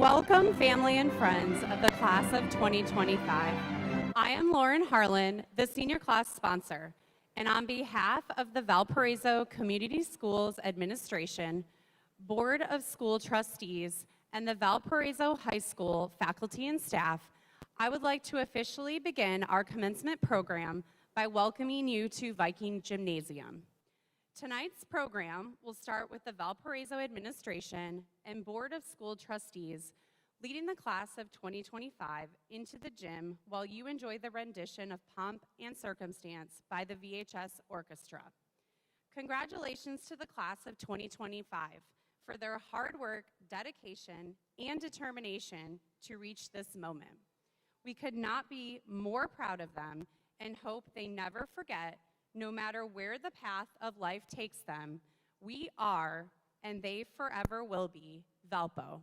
Welcome, family and friends of the class of 2025. I am Lauren Harlan, the senior class sponsor, and on behalf of the Valparaiso Community Schools Administration, Board of School Trustees, and the Valparaiso High School faculty and staff, I would like to officially begin our commencement program by welcoming you to Viking Gymnasium. Tonight's program will start with the Valparaiso Administration and Board of School Trustees leading the class of 2025 into the gym while you enjoy the rendition of Pomp and Circumstance by the VHS Orchestra. Congratulations to the class of 2025 for their hard work, dedication, and determination to reach this moment. We could not be more proud of them and hope they never forget, no matter where the path of life takes them, we are, and they forever will be, Valpo.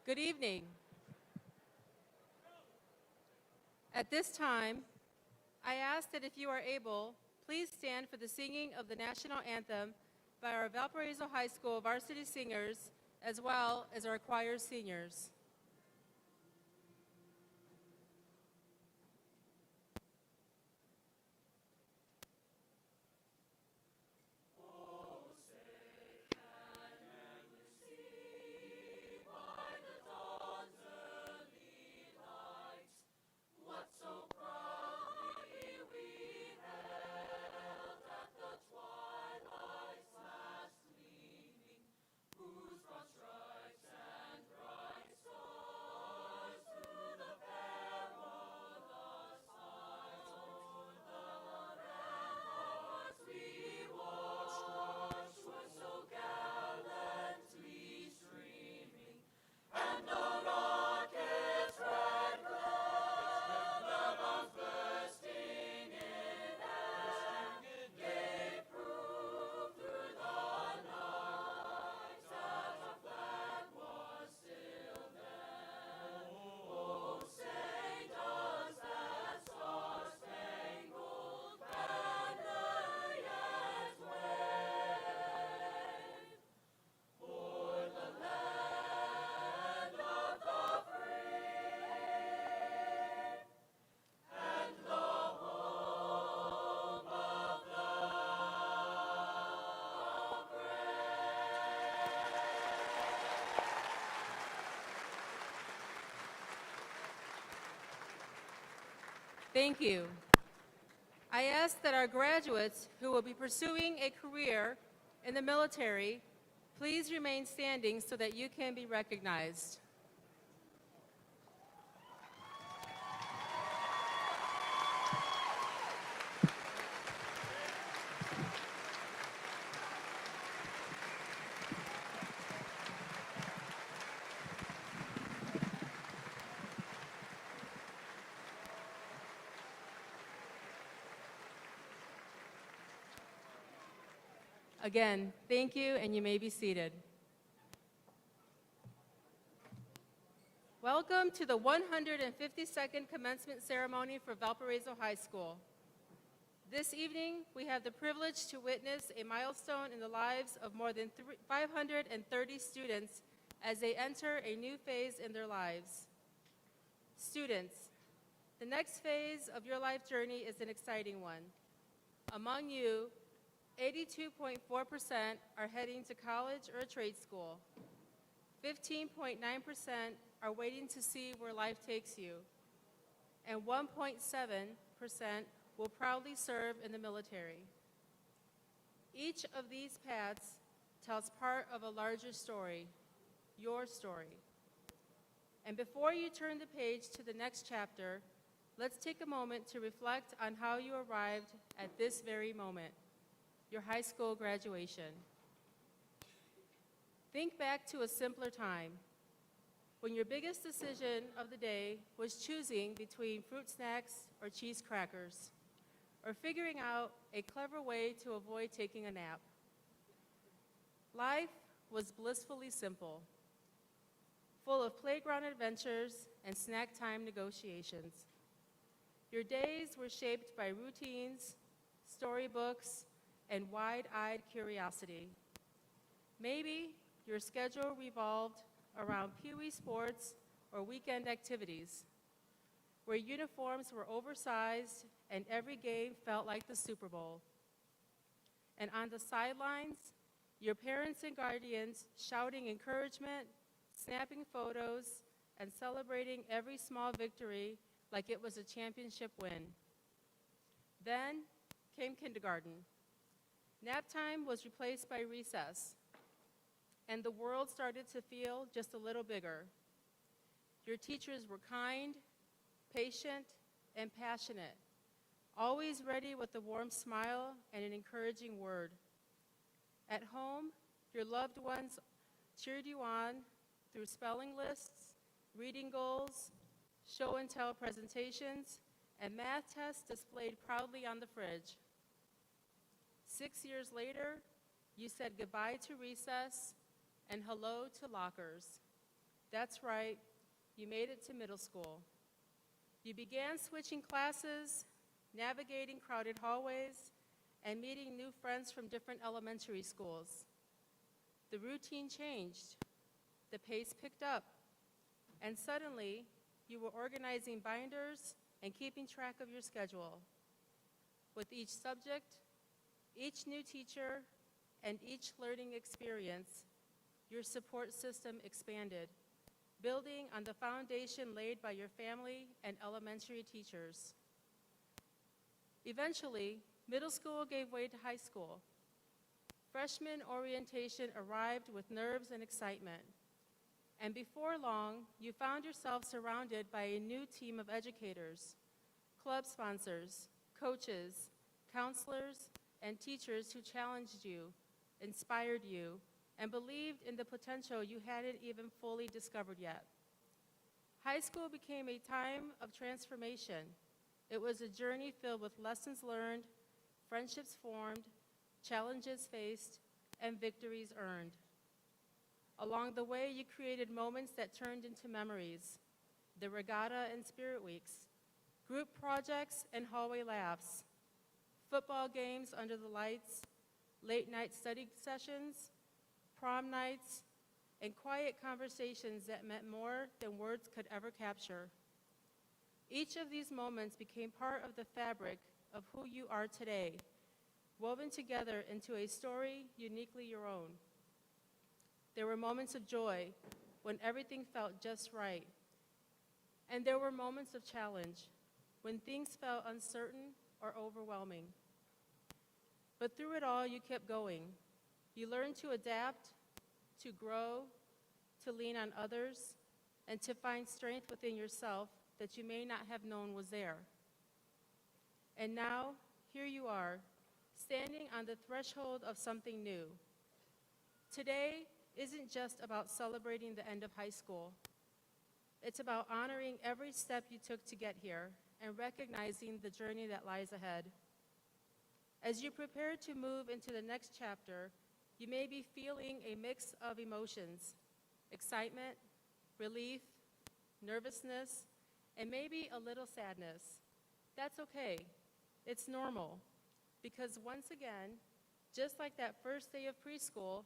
Good evening. At this time, I ask that if you are able, please stand for the singing of the national anthem by our Valparaiso High School varsity singers, as well as our choir seniors. Thank you. I ask that our graduates who will be pursuing a career in the military, please remain standing so that you can be recognized. Again, thank you, and you may be seated. Welcome to the 152nd commencement ceremony for Valparaiso High School. This evening, we have the privilege to witness a milestone in the lives of more than 530 students as they enter a new phase in their lives. Students, the next phase of your life journey is an exciting one. Among you, 82.4% are heading to college or a trade school. 15.9% are waiting to see where life takes you. And 1.7% will proudly serve in the military. Each of these paths tells part of a larger story, your story. And before you turn the page to the next chapter, let's take a moment to reflect on how you arrived at this very moment, your high school graduation. Think back to a simpler time when your biggest decision of the day was choosing between fruit snacks or cheese crackers, or figuring out a clever way to avoid taking a nap. Life was blissfully simple, full of playground adventures and snack time negotiations. Your days were shaped by routines, storybooks, and wide-eyed curiosity. Maybe your schedule revolved around Pee Wee sports or weekend activities, where uniforms were oversized and every game felt like the Super Bowl. And on the sidelines, your parents and guardians shouting encouragement, snapping photos, and celebrating every small victory like it was a championship win. Then came kindergarten. Nap time was replaced by recess, and the world started to feel just a little bigger. Your teachers were kind, patient, and passionate, always ready with a warm smile and an encouraging word. At home, your loved ones cheered you on through spelling lists, reading goals, show and tell presentations, and math tests displayed proudly on the fridge. 6 years later, you said goodbye to recess and hello to lockers. That's right, you made it to middle school. You began switching classes, navigating crowded hallways, and meeting new friends from different elementary schools. The routine changed, the pace picked up, and suddenly you were organizing binders and keeping track of your schedule. With each subject, each new teacher, and each learning experience, your support system expanded, building on the foundation laid by your family and elementary teachers. Eventually, middle school gave way to high school. Freshman orientation arrived with nerves and excitement. And before long, you found yourself surrounded by a new team of educators, club sponsors, coaches, counselors, and teachers who challenged you, inspired you, and believed in the potential you hadn't even fully discovered yet. High school became a time of transformation. It was a journey filled with lessons learned, friendships formed, challenges faced, and victories earned. Along the way, you created moments that turned into memories: the regatta and spirit weeks, group projects and hallway laughs, football games under the lights, late-night study sessions, prom nights, and quiet conversations that meant more than words could ever capture. Each of these moments became part of the fabric of who you are today, woven together into a story uniquely your own. There were moments of joy when everything felt just right. And there were moments of challenge when things felt uncertain or overwhelming. But through it all, you kept going. You learned to adapt, to grow, to lean on others, and to find strength within yourself that you may not have known was there. And now, here you are, standing on the threshold of something new. Today isn't just about celebrating the end of high school. It's about honoring every step you took to get here and recognizing the journey that lies ahead. As you prepare to move into the next chapter, you may be feeling a mix of emotions: excitement, relief, nervousness, and maybe a little sadness. That's okay. It's normal, because once again, just like that first day of preschool,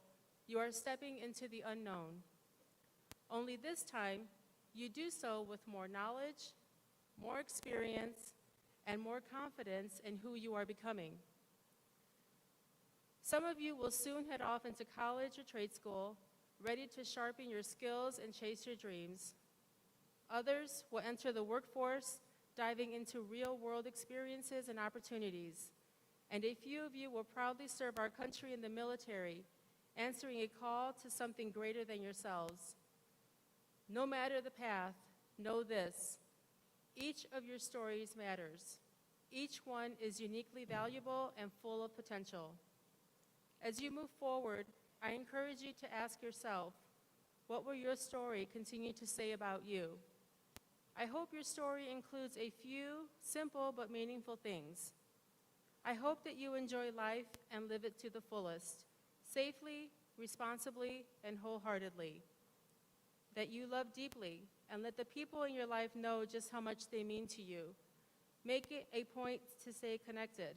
you are stepping into the unknown. Only this time, you do so with more knowledge, more experience, and more confidence in who you are becoming. Some of you will soon head off into college or trade school, ready to sharpen your skills and chase your dreams. Others will enter the workforce, diving into real-world experiences and opportunities. And a few of you will proudly serve our country in the military, answering a call to something greater than yourselves. No matter the path, know this: each of your stories matters. Each one is uniquely valuable and full of potential. As you move forward, I encourage you to ask yourself, what will your story continue to say about you? I hope your story includes a few simple but meaningful things. I hope that you enjoy life and live it to the fullest, safely, responsibly, and wholeheartedly. That you love deeply and let the people in your life know just how much they mean to you. Make it a point to stay connected.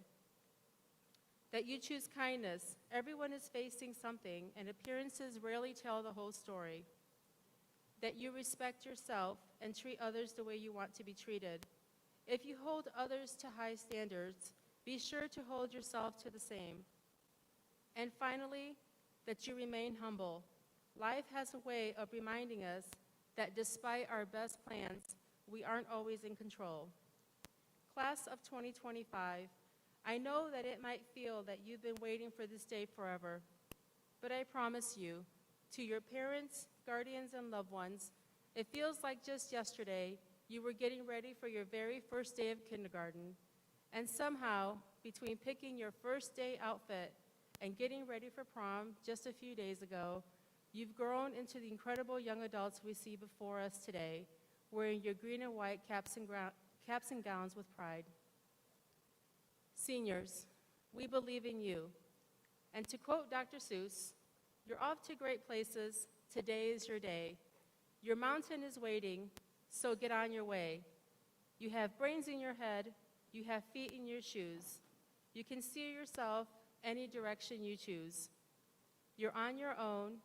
That you choose kindness. Everyone is facing something, and appearances rarely tell the whole story. That you respect yourself and treat others the way you want to be treated. If you hold others to high standards, be sure to hold yourself to the same. And finally, that you remain humble. Life has a way of reminding us that despite our best plans, we aren't always in control. Class of 2025, I know that it might feel that you've been waiting for this day forever, but I promise you, to your parents, guardians, and loved ones, it feels like just yesterday you were getting ready for your very first day of kindergarten, and somehow, between picking your first day outfit and getting ready for prom just a few days ago, you've grown into the incredible young adults we see before us today, wearing your green and white caps and gowns with pride. Seniors, we believe in you. And to quote Dr. Seuss, you're off to great places. Today is your day. Your mountain is waiting, so get on your way. You have brains in your head, you have feet in your shoes. You can steer yourself any direction you choose. You're on your own,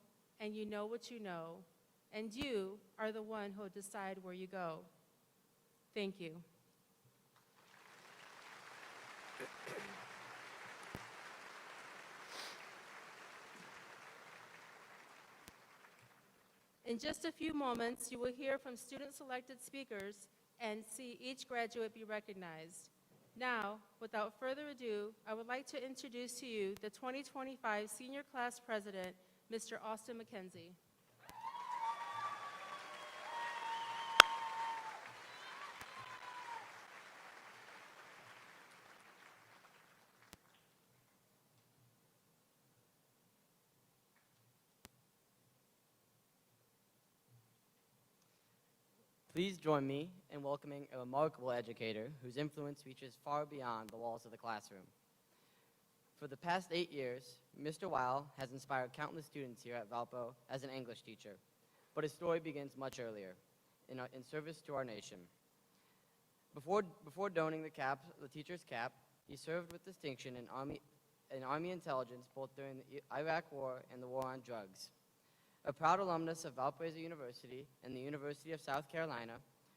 and you know what you know, and you are the one who'll decide where you go. Thank you. In just a few moments, you will hear from student-selected speakers and see each graduate be recognized. Now, without further ado, I would like to introduce to you the 2025 Senior Class President, Mr. Austin McKenzie. Please join me in welcoming a remarkable educator whose influence reaches far beyond the walls of the classroom. For the past 8 years, Mr. Weil has inspired countless students here at Valpo as an English teacher, but his story begins much earlier, in service to our nation. Before donning the teacher's cap, he served with distinction in Army intelligence both during the Iraq War and the War on Drugs. A proud alumnus of Valparaiso University and the University of South Carolina,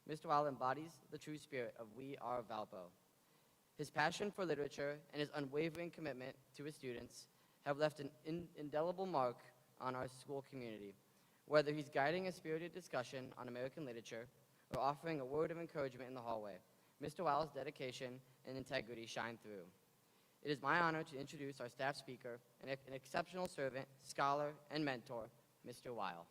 Mr. Weil embodies the true spirit of We Are Valpo. His passion for literature and his unwavering commitment to his students have left an indelible mark on our school community, whether he's guiding a spirited discussion on American literature or offering a word of encouragement in the hallway. Mr. Weil's dedication and integrity shine through. It is my honor to introduce our staff speaker, an exceptional servant, scholar, and mentor, Mr. Weil.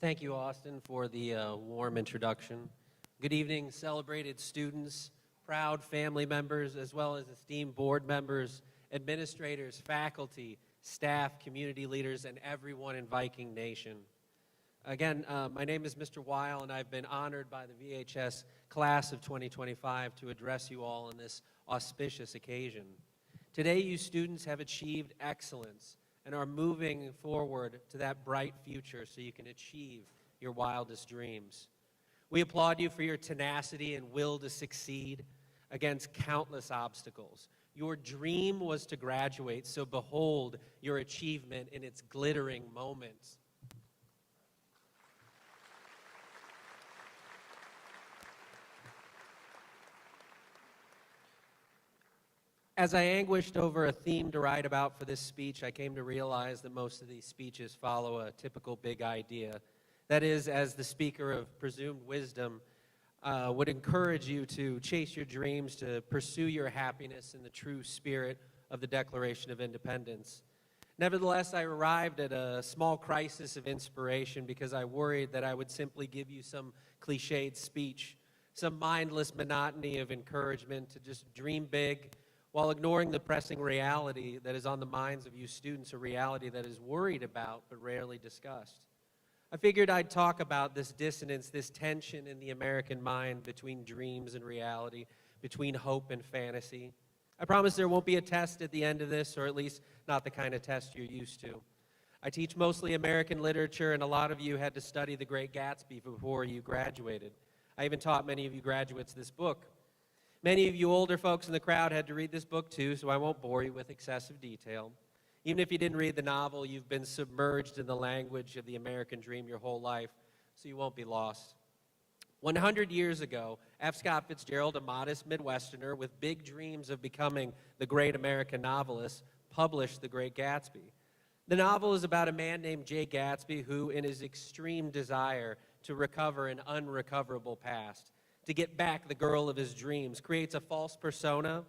Thank you, Austin, for the warm introduction. Good evening, celebrated students, proud family members, as well as esteemed board members, administrators, faculty, staff, community leaders, and everyone in Viking Nation. Again, my name is Mr. Weil, and I've been honored by the VHS class of 2025 to address you all on this auspicious occasion. Today, you students have achieved excellence and are moving forward to that bright future so you can achieve your wildest dreams. We applaud you for your tenacity and will to succeed against countless obstacles. Your dream was to graduate, so behold your achievement in its glittering moments. As I anguished over a theme to write about for this speech, I came to realize that most of these speeches follow a typical big idea. That is, as the speaker of presumed wisdom, would encourage you to chase your dreams, to pursue your happiness in the true spirit of the Declaration of Independence. Nevertheless, I arrived at a small crisis of inspiration because I worried that I would simply give you some cliched speech, some mindless monotony of encouragement to just dream big, while ignoring the pressing reality that is on the minds of you students, a reality that is worried about but rarely discussed. I figured I'd talk about this dissonance, this tension in the American mind between dreams and reality, between hope and fantasy. I promise there won't be a test at the end of this, or at least not the kind of test you're used to. I teach mostly American literature, and a lot of you had to study The Great Gatsby before you graduated. I even taught many of you graduates this book. Many of you older folks in the crowd had to read this book too, so I won't bore you with excessive detail. Even if you didn't read the novel, you've been submerged in the language of the American dream your whole life, so you won't be lost. 100 years ago, F. Scott Fitzgerald, a modest Midwesterner with big dreams of becoming the great American novelist, published The Great Gatsby. The novel is about a man named Jay Gatsby who, in his extreme desire to recover an unrecoverable past, to get back the girl of his dreams, creates a false persona,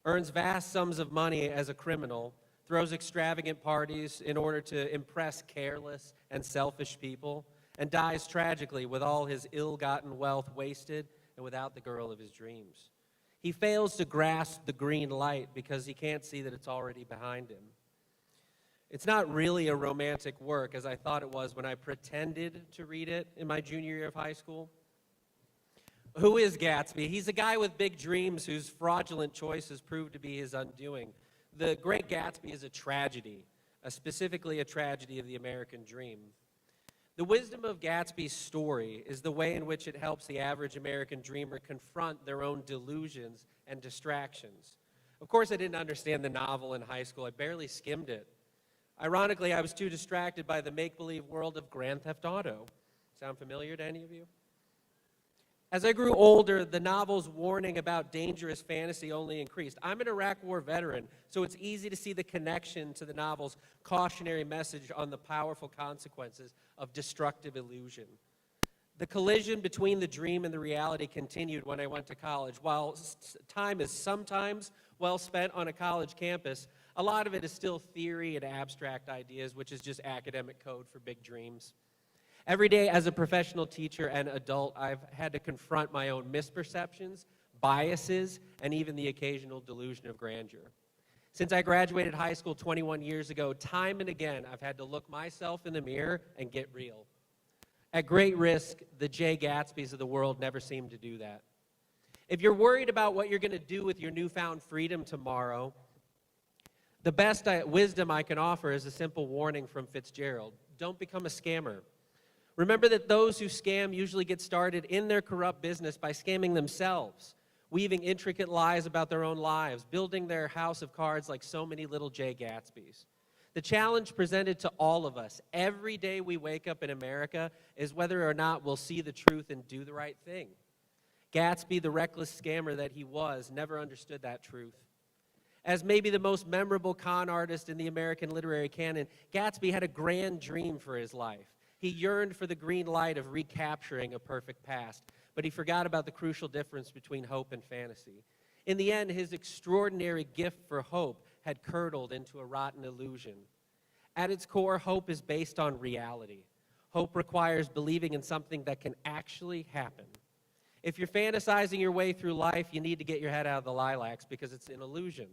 earns vast sums of money as a criminal, throws extravagant parties in order to impress careless and selfish people, and dies tragically with all his ill-gotten wealth wasted and without the girl of his dreams. He fails to grasp the green light because he can't see that it's already behind him. It's not really a romantic work, as I thought it was when I pretended to read it in my junior year of high school. Who is Gatsby? He's a guy with big dreams whose fraudulent choices proved to be his undoing. The Great Gatsby is a tragedy, specifically a tragedy of the American dream. The wisdom of Gatsby's story is the way in which it helps the average American dreamer confront their own delusions and distractions. Of course, I didn't understand the novel in high school. I barely skimmed it. Ironically, I was too distracted by the make-believe world of Grand Theft Auto. Sound familiar to any of you? As I grew older, the novel's warning about dangerous fantasy only increased. I'm an Iraq War veteran, so it's easy to see the connection to the novel's cautionary message on the powerful consequences of destructive illusion. The collision between the dream and the reality continued when I went to college. While time is sometimes well spent on a college campus, a lot of it is still theory and abstract ideas, which is just academic code for big dreams. Every day as a professional teacher and adult, I've had to confront my own misperceptions, biases, and even the occasional delusion of grandeur. Since I graduated high school 21 years ago, time and again, I've had to look myself in the mirror and get real. At great risk, the Jay Gatsbys of the world never seem to do that. If you're worried about what you're going to do with your newfound freedom tomorrow, the best wisdom I can offer is a simple warning from Fitzgerald. Don't become a scammer. Remember that those who scam usually get started in their corrupt business by scamming themselves, weaving intricate lies about their own lives, building their house of cards like so many little Jay Gatsbys. The challenge presented to all of us every day we wake up in America is whether or not we'll see the truth and do the right thing. Gatsby, the reckless scammer that he was, never understood that truth. As maybe the most memorable con artist in the American literary canon, Gatsby had a grand dream for his life. He yearned for the green light of recapturing a perfect past, but he forgot about the crucial difference between hope and fantasy. In the end, his extraordinary gift for hope had curdled into a rotten illusion. At its core, hope is based on reality. Hope requires believing in something that can actually happen. If you're fantasizing your way through life, you need to get your head out of the lilacs because it's an illusion.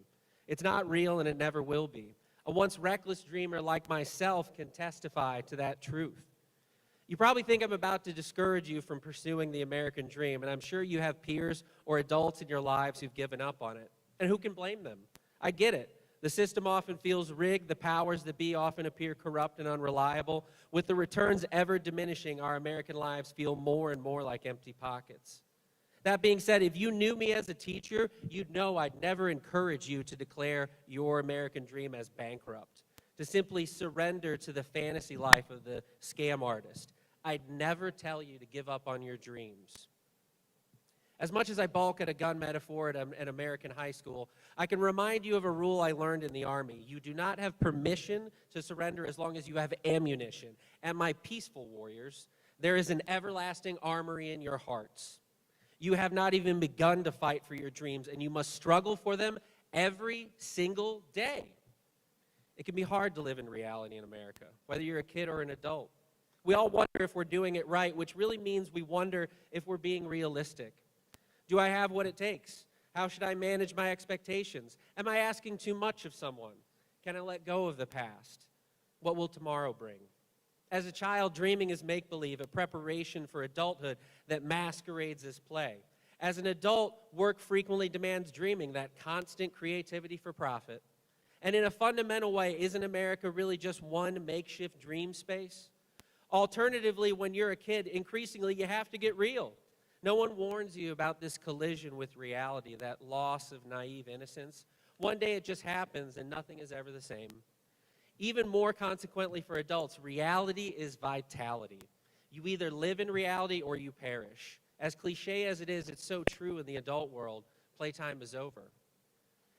It's not real and it never will be. A once reckless dreamer like myself can testify to that truth. You probably think I'm about to discourage you from pursuing the American dream, and I'm sure you have peers or adults in your lives who've given up on it. And who can blame them? I get it. The system often feels rigged, the powers that be often appear corrupt and unreliable. With the returns ever diminishing, our American lives feel more and more like empty pockets. That being said, if you knew me as a teacher, you'd know I'd never encourage you to declare your American dream as bankrupt, to simply surrender to the fantasy life of the scam artist. I'd never tell you to give up on your dreams. As much as I balk at a gun metaphor at an American high school, I can remind you of a rule I learned in the Army. You do not have permission to surrender as long as you have ammunition. And my peaceful warriors, there is an everlasting armory in your hearts. You have not even begun to fight for your dreams, and you must struggle for them every single day. It can be hard to live in reality in America, whether you're a kid or an adult. We all wonder if we're doing it right, which really means we wonder if we're being realistic. Do I have what it takes? How should I manage my expectations? Am I asking too much of someone? Can I let go of the past? What will tomorrow bring? As a child, dreaming is make-believe, a preparation for adulthood that masquerades as play. As an adult, work frequently demands dreaming, that constant creativity for profit. And in a fundamental way, isn't America really just one makeshift dream space? Alternatively, when you're a kid, increasingly you have to get real. No one warns you about this collision with reality, that loss of naive innocence. One day it just happens and nothing is ever the same. Even more consequently for adults, reality is vitality. You either live in reality or you perish. As cliche as it is, it's so true in the adult world. Playtime is over.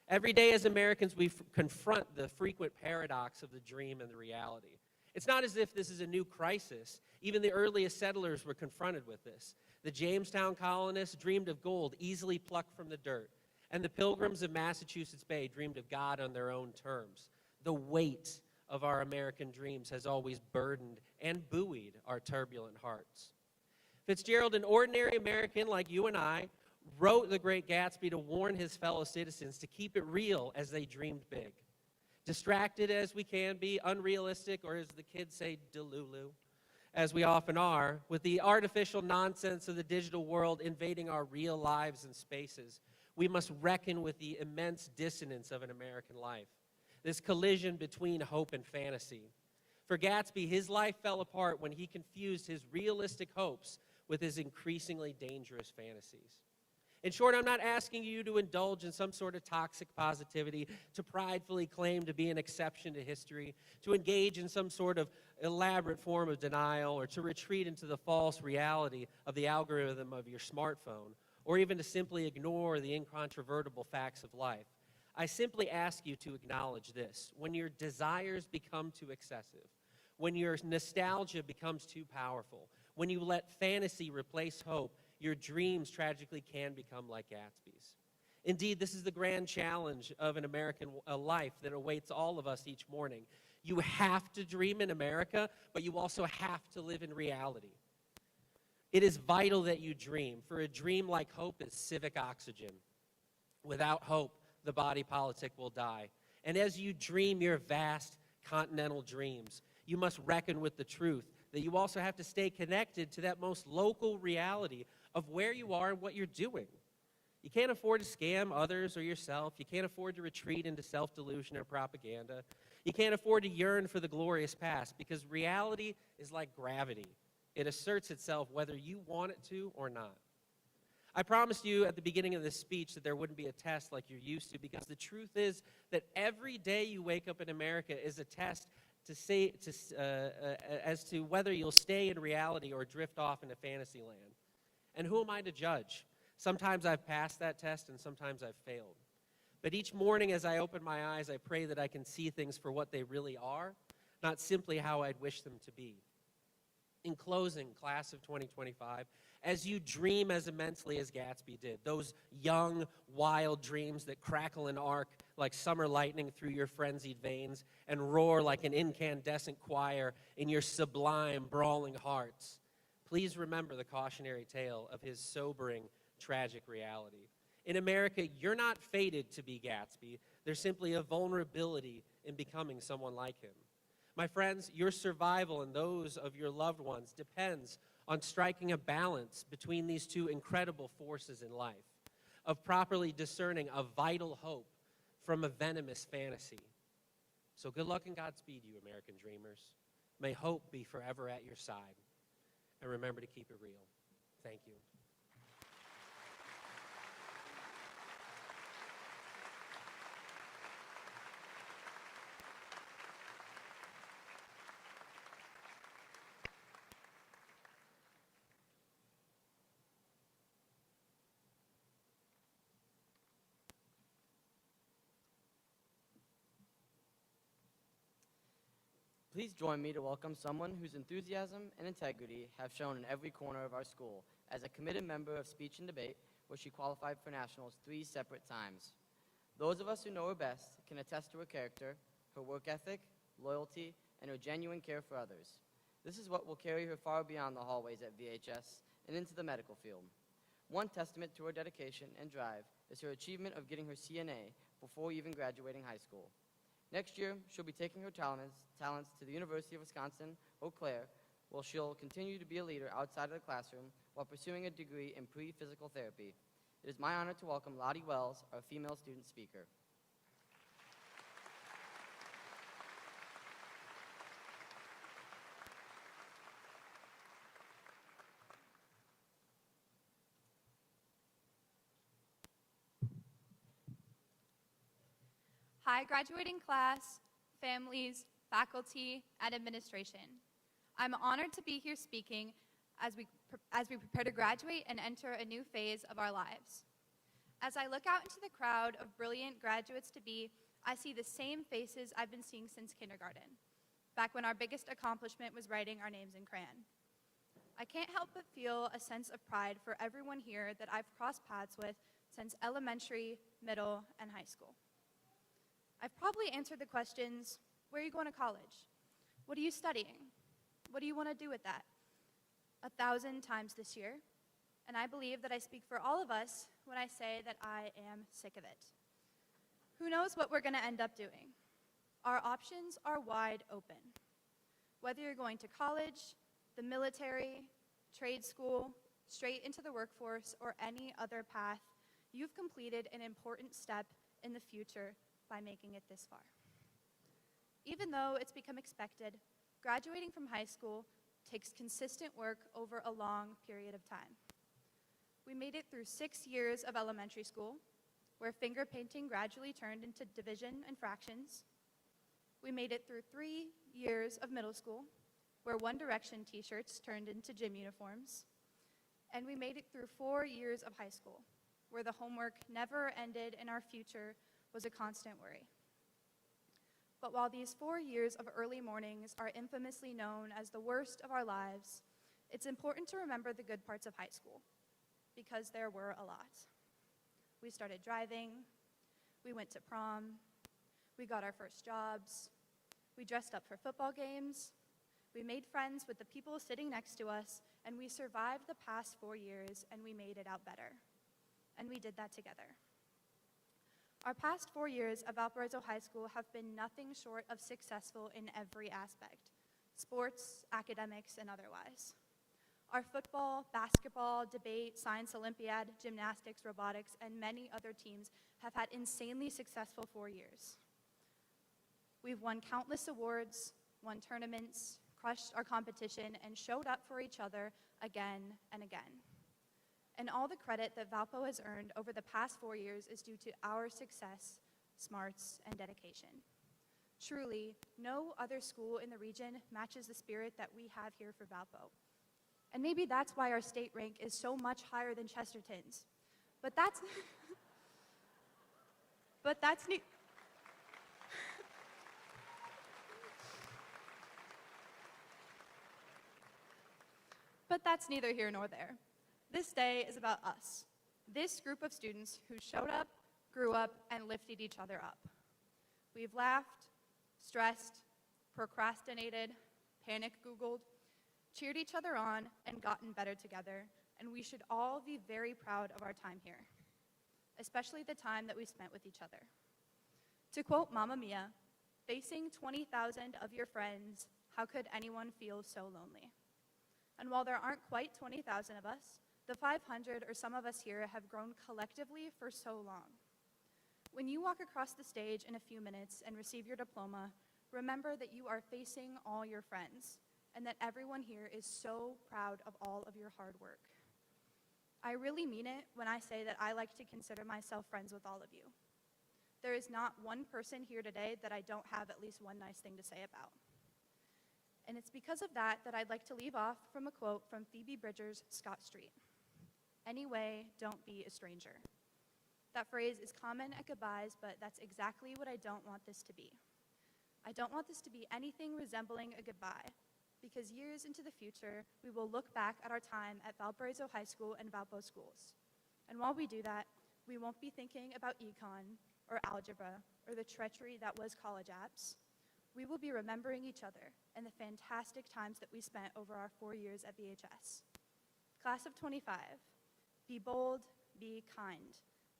Every day as Americans, we confront the frequent paradox of the dream and the reality. It's not as if this is a new crisis. Even the earliest settlers were confronted with this. The Jamestown colonists dreamed of gold easily plucked from the dirt, and the Pilgrims of Massachusetts Bay dreamed of God on their own terms. The weight of our American dreams has always burdened and buoyed our turbulent hearts. Fitzgerald, an ordinary American like you and I, wrote The Great Gatsby to warn his fellow citizens to keep it real as they dreamed big. Distracted as we can be, unrealistic, or as the kids say, delulu, as we often are, with the artificial nonsense of the digital world invading our real lives and spaces, we must reckon with the immense dissonance of an American life, this collision between hope and fantasy. For Gatsby, his life fell apart when he confused his realistic hopes with his increasingly dangerous fantasies. In short, I'm not asking you to indulge in some sort of toxic positivity, to pridefully claim to be an exception to history, to engage in some sort of elaborate form of denial, or to retreat into the false reality of the algorithm of your smartphone, or even to simply ignore the incontrovertible facts of life. I simply ask you to acknowledge this: when your desires become too excessive, when your nostalgia becomes too powerful, when you let fantasy replace hope, your dreams tragically can become like Gatsby's. Indeed, this is the grand challenge of an American life that awaits all of us each morning. You have to dream in America, but you also have to live in reality. It is vital that you dream, for a dream like hope is civic oxygen. Without hope, the body politic will die. And as you dream your vast continental dreams, you must reckon with the truth that you also have to stay connected to that most local reality of where you are and what you're doing. You can't afford to scam others or yourself. You can't afford to retreat into self-delusion or propaganda. You can't afford to yearn for the glorious past, because reality is like gravity. It asserts itself whether you want it to or not. I promised you at the beginning of this speech that there wouldn't be a test like you're used to, because the truth is that every day you wake up in America is a test as to whether you'll stay in reality or drift off into fantasy land. And who am I to judge? Sometimes I've passed that test and sometimes I've failed. But each morning as I open my eyes, I pray that I can see things for what they really are, not simply how I'd wish them to be. In closing, class of 2025, as you dream as immensely as Gatsby did, those young, wild dreams that crackle and arc like summer lightning through your frenzied veins and roar like an incandescent choir in your sublime, brawling hearts, please remember the cautionary tale of his sobering, tragic reality. In America, you're not fated to be Gatsby. There's simply a vulnerability in becoming someone like him. My friends, your survival and those of your loved ones depends on striking a balance between these two incredible forces in life, of properly discerning a vital hope from a venomous fantasy. So good luck and Godspeed, you American dreamers. May hope be forever at your side. And remember to keep it real. Thank you. Please join me to welcome someone whose enthusiasm and integrity have shown in every corner of our school as a committed member of speech and debate, where she qualified for nationals 3 separate times. Those of us who know her best can attest to her character, her work ethic, loyalty, and her genuine care for others. This is what will carry her far beyond the hallways at VHS and into the medical field. One testament to her dedication and drive is her achievement of getting her CNA before even graduating high school. Next year, she'll be taking her talents to the University of Wisconsin-Eau Claire, where she'll continue to be a leader outside of the classroom while pursuing a degree in pre-physical therapy. It is my honor to welcome Lottie Wells, our female student speaker. Hi, graduating class, families, faculty, and administration. I'm honored to be here speaking as we prepare to graduate and enter a new phase of our lives. As I look out into the crowd of brilliant graduates-to-be, I see the same faces I've been seeing since kindergarten, back when our biggest accomplishment was writing our names in crayon. I can't help but feel a sense of pride for everyone here that I've crossed paths with since elementary, middle, and high school. I've probably answered the questions, where are you going to college? What are you studying? What do you want to do with that? 1,000 times this year. And I believe that I speak for all of us when I say that I am sick of it. Who knows what we're going to end up doing? Our options are wide open. Whether you're going to college, the military, trade school, straight into the workforce, or any other path, you've completed an important step in the future by making it this far. Even though it's become expected, graduating from high school takes consistent work over a long period of time. We made it through 6 years of elementary school, where finger painting gradually turned into division and fractions. We made it through 3 years of middle school, where One Direction t-shirts turned into gym uniforms. And we made it through 4 years of high school, where the homework never ended and our future was a constant worry. But while these 4 years of early mornings are infamously known as the worst of our lives, it's important to remember the good parts of high school, because there were a lot. We started driving, we went to prom, we got our first jobs, we dressed up for football games, we made friends with the people sitting next to us, and we survived the past 4 years and we made it out better. And we did that together. Our past 4 years at Valparaiso High School have been nothing short of successful in every aspect: sports, academics, and otherwise. Our football, basketball, debate, science Olympiad, gymnastics, robotics, and many other teams have had insanely successful 4 years. We've won countless awards, won tournaments, crushed our competition, and showed up for each other again and again. And all the credit that Valpo has earned over the past 4 years is due to our success, smarts, and dedication. Truly, no other school in the region matches the spirit that we have here for Valpo. And maybe that's why our state rank is so much higher than Chesterton's. But that's neither here nor there. This day is about us, this group of students who showed up, grew up, and lifted each other up. We've laughed, stressed, procrastinated, panic Googled, cheered each other on, and gotten better together, and we should all be very proud of our time here, especially the time that we spent with each other. To quote Mamma Mia, facing 20,000 of your friends, how could anyone feel so lonely? And while there aren't quite 20,000 of us, the 500 or some of us here have grown collectively for so long. When you walk across the stage in a few minutes and receive your diploma, remember that you are facing all your friends, and that everyone here is so proud of all of your hard work. I really mean it when I say that I like to consider myself friends with all of you. There is not one person here today that I don't have at least one nice thing to say about. And it's because of that that I'd like to leave off from a quote from Phoebe Bridgers' Scott Street. Anyway, don't be a stranger. That phrase is common at goodbyes, but that's exactly what I don't want this to be. I don't want this to be anything resembling a goodbye, because years into the future, we will look back at our time at Valparaiso High School and Valpo schools. And while we do that, we won't be thinking about econ or algebra or the treachery that was college apps. We will be remembering each other and the fantastic times that we spent over our 4 years at VHS. Class of 25, be bold, be kind.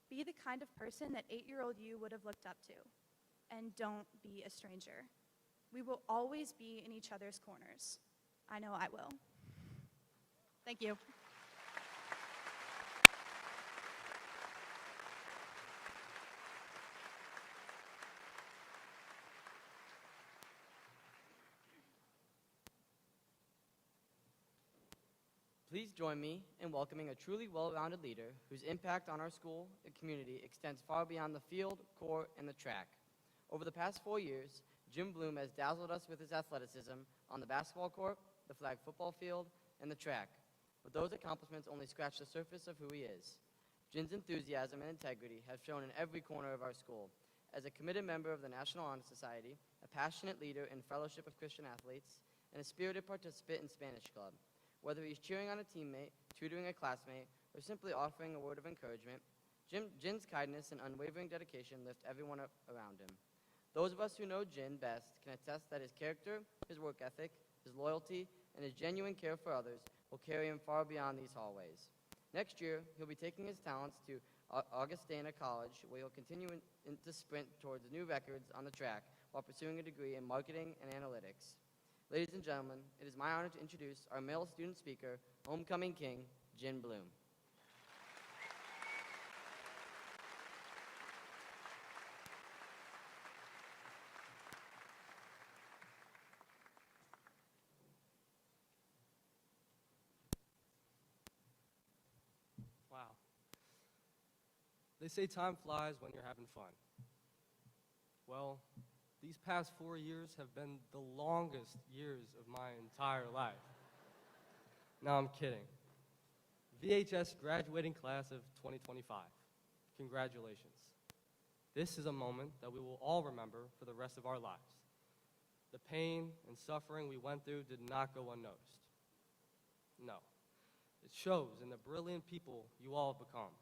Be the kind of person that 8-year-old you would have looked up to. And don't be a stranger. We will always be in each other's corners. I know I will. Thank you. Please join me in welcoming a truly well-rounded leader whose impact on our school and community extends far beyond the field, court, and the track. Over the past 4 years, Jim Bloom has dazzled us with his athleticism on the basketball court, the flag football field, and the track. But those accomplishments only scratch the surface of who he is. Jim's enthusiasm and integrity have shown in every corner of our school. As a committed member of the National Honor Society, a passionate leader in Fellowship of Christian Athletes, and a spirited participant in Spanish Club. Whether he's cheering on a teammate, tutoring a classmate, or simply offering a word of encouragement, Jin's kindness and unwavering dedication lift everyone up around him. Those of us who know Jin best can attest that his character, his work ethic, his loyalty, and his genuine care for others will carry him far beyond these hallways. Next year, he'll be taking his talents to Augustana College, where he'll continue to sprint towards new records on the track while pursuing a degree in marketing and analytics. Ladies and gentlemen, it is my honor to introduce our male student speaker, homecoming king, Jin Bloom. Wow. They say time flies when you're having fun. Well, these past 4 years have been the longest years of my entire life. No, I'm kidding. VHS graduating class of 2025. Congratulations. This is a moment that we will all remember for the rest of our lives. The pain and suffering we went through did not go unnoticed. No. It shows in the brilliant people you all have become.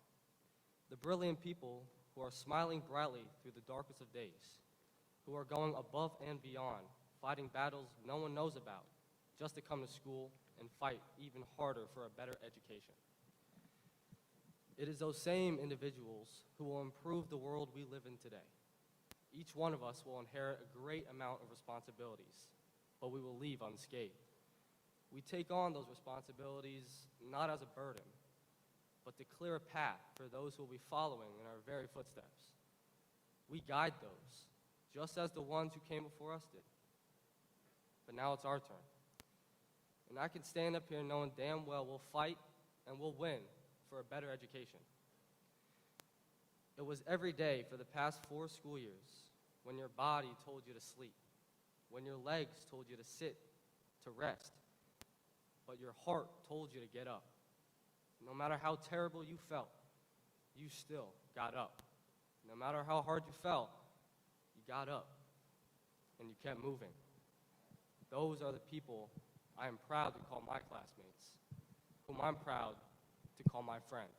The brilliant people who are smiling brightly through the darkest of days, who are going above and beyond, fighting battles no one knows about, just to come to school and fight even harder for a better education. It is those same individuals who will improve the world we live in today. Each one of us will inherit a great amount of responsibilities, but we will leave unscathed. We take on those responsibilities not as a burden, but to clear a path for those who will be following in our very footsteps. We guide those, just as the ones who came before us did. But now it's our turn. And I can stand up here knowing damn well we'll fight and we'll win for a better education. It was every day for the past 4 school years when your body told you to sleep, when your legs told you to sit, to rest, but your heart told you to get up. No matter how terrible you felt, you still got up. No matter how hard you felt, you got up and you kept moving. Those are the people I am proud to call my classmates, whom I'm proud to call my friends.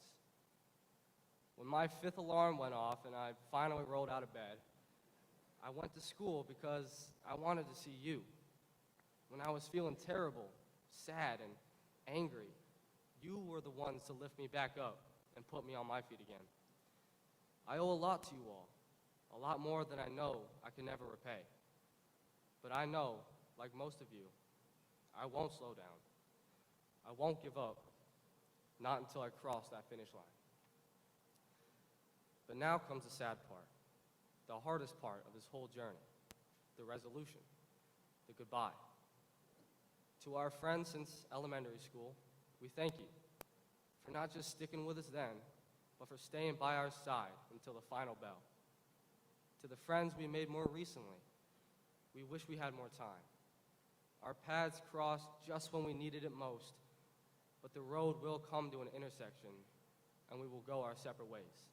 When my 5th alarm went off and I finally rolled out of bed, I went to school because I wanted to see you. When I was feeling terrible, sad, and angry, you were the ones to lift me back up and put me on my feet again. I owe a lot to you all, a lot more than I know I can never repay. But I know, like most of you, I won't slow down. I won't give up, not until I cross that finish line. But now comes the sad part, the hardest part of this whole journey, the resolution, the goodbye. To our friends since elementary school, we thank you for not just sticking with us then, but for staying by our side until the final bell. To the friends we made more recently, we wish we had more time. Our paths crossed just when we needed it most, but the road will come to an intersection, and we will go our separate ways.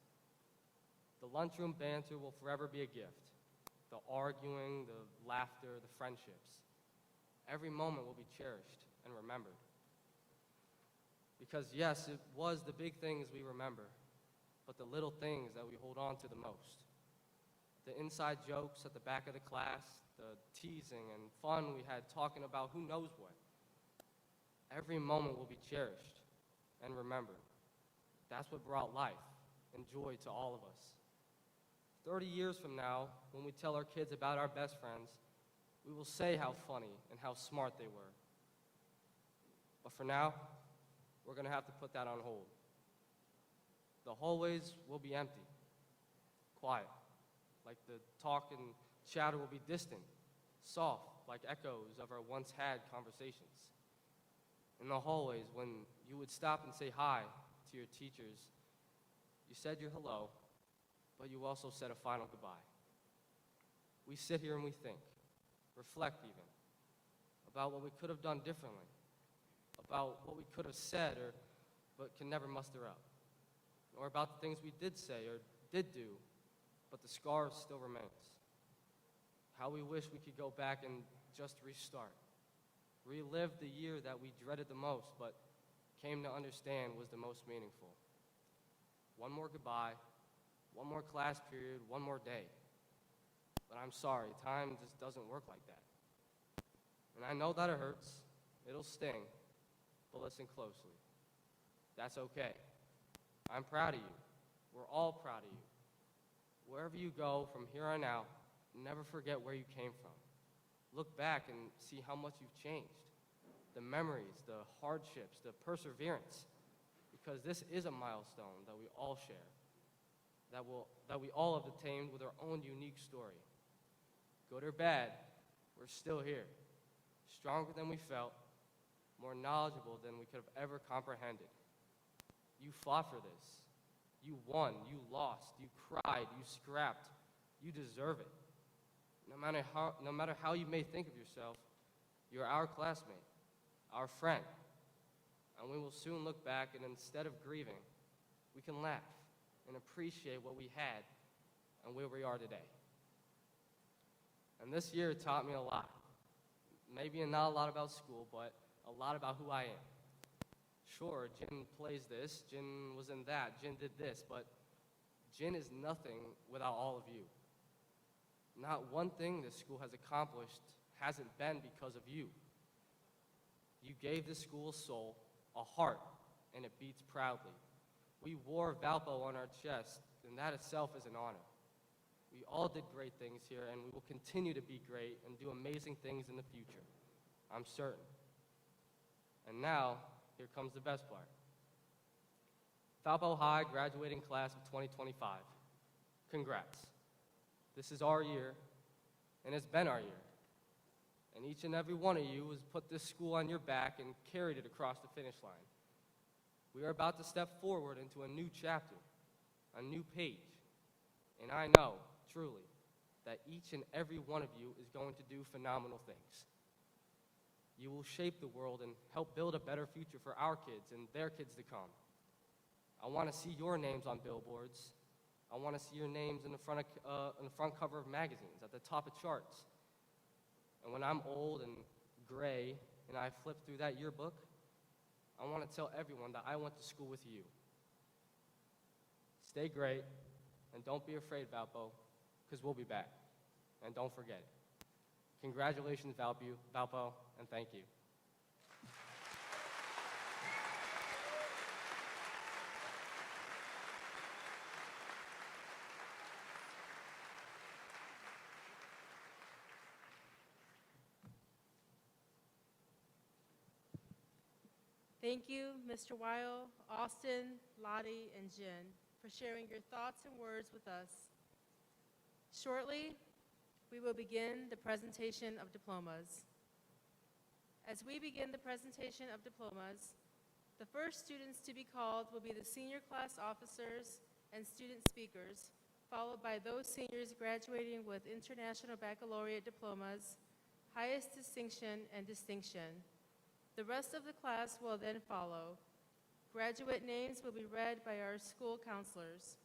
The lunchroom banter will forever be a gift. The arguing, the laughter, the friendships. Every moment will be cherished and remembered. Because yes, it was the big things we remember, but the little things that we hold on to the most. The inside jokes at the back of the class, the teasing and fun we had talking about who knows what. Every moment will be cherished and remembered. That's what brought life and joy to all of us. 30 years from now, when we tell our kids about our best friends, we will say how funny and how smart they were. But for now, we're going to have to put that on hold. The hallways will be empty, quiet, like the talk and chatter will be distant, soft, like echoes of our once had conversations. In the hallways, when you would stop and say hi to your teachers, you said your hello, but you also said a final goodbye. We sit here and we think, reflect even, about what we could have done differently, about what we could have said but can never muster up, or about the things we did say or did do, but the scar still remains. How we wish we could go back and just restart, relive the year that we dreaded the most, but came to understand was the most meaningful. One more goodbye, one more class period, one more day. But I'm sorry, time just doesn't work like that. And I know that it hurts, it'll sting, but listen closely. That's okay. I'm proud of you. We're all proud of you. Wherever you go from here on out, never forget where you came from. Look back and see how much you've changed. The memories, the hardships, the perseverance. Because this is a milestone that we all share, that we all have attained with our own unique story. Good or bad, we're still here, stronger than we felt, more knowledgeable than we could have ever comprehended. You fought for this. You won, you lost, you cried, you scrapped. You deserve it. No matter how you may think of yourself, you're our classmate, our friend. And we will soon look back, and instead of grieving, we can laugh and appreciate what we had and where we are today. And this year taught me a lot. Maybe not a lot about school, but a lot about who I am. Sure, Jin plays this, Jin was in that, Jin did this, but Jin is nothing without all of you. Not one thing this school has accomplished hasn't been because of you. You gave this school a soul, a heart, and it beats proudly. We wore Valpo on our chest, and that itself is an honor. We all did great things here, and we will continue to be great and do amazing things in the future. I'm certain. And now, here comes the best part. Valpo High graduating class of 2025. Congrats. This is our year, and it's been our year. And each and every one of you has put this school on your back and carried it across the finish line. We are about to step forward into a new chapter, a new page. And I know, truly, that each and every one of you is going to do phenomenal things. You will shape the world and help build a better future for our kids and their kids to come. I want to see your names on billboards. I want to see your names in the front cover of magazines, at the top of charts. And when I'm old and gray and I flip through that yearbook, I want to tell everyone that I went to school with you. Stay great, and don't be afraid, Valpo, because we'll be back. And don't forget it. Congratulations, Valpo, and thank you. Thank you, Mr. Weil, Austin, Lottie, and Jen, for sharing your thoughts and words with us. Shortly, we will begin the presentation of diplomas. As we begin the presentation of diplomas, the first students to be called will be the senior class officers and student speakers, followed by those seniors graduating with International Baccalaureate diplomas, highest distinction, and distinction. The rest of the class will then follow. Graduate names will be read by our school counselors.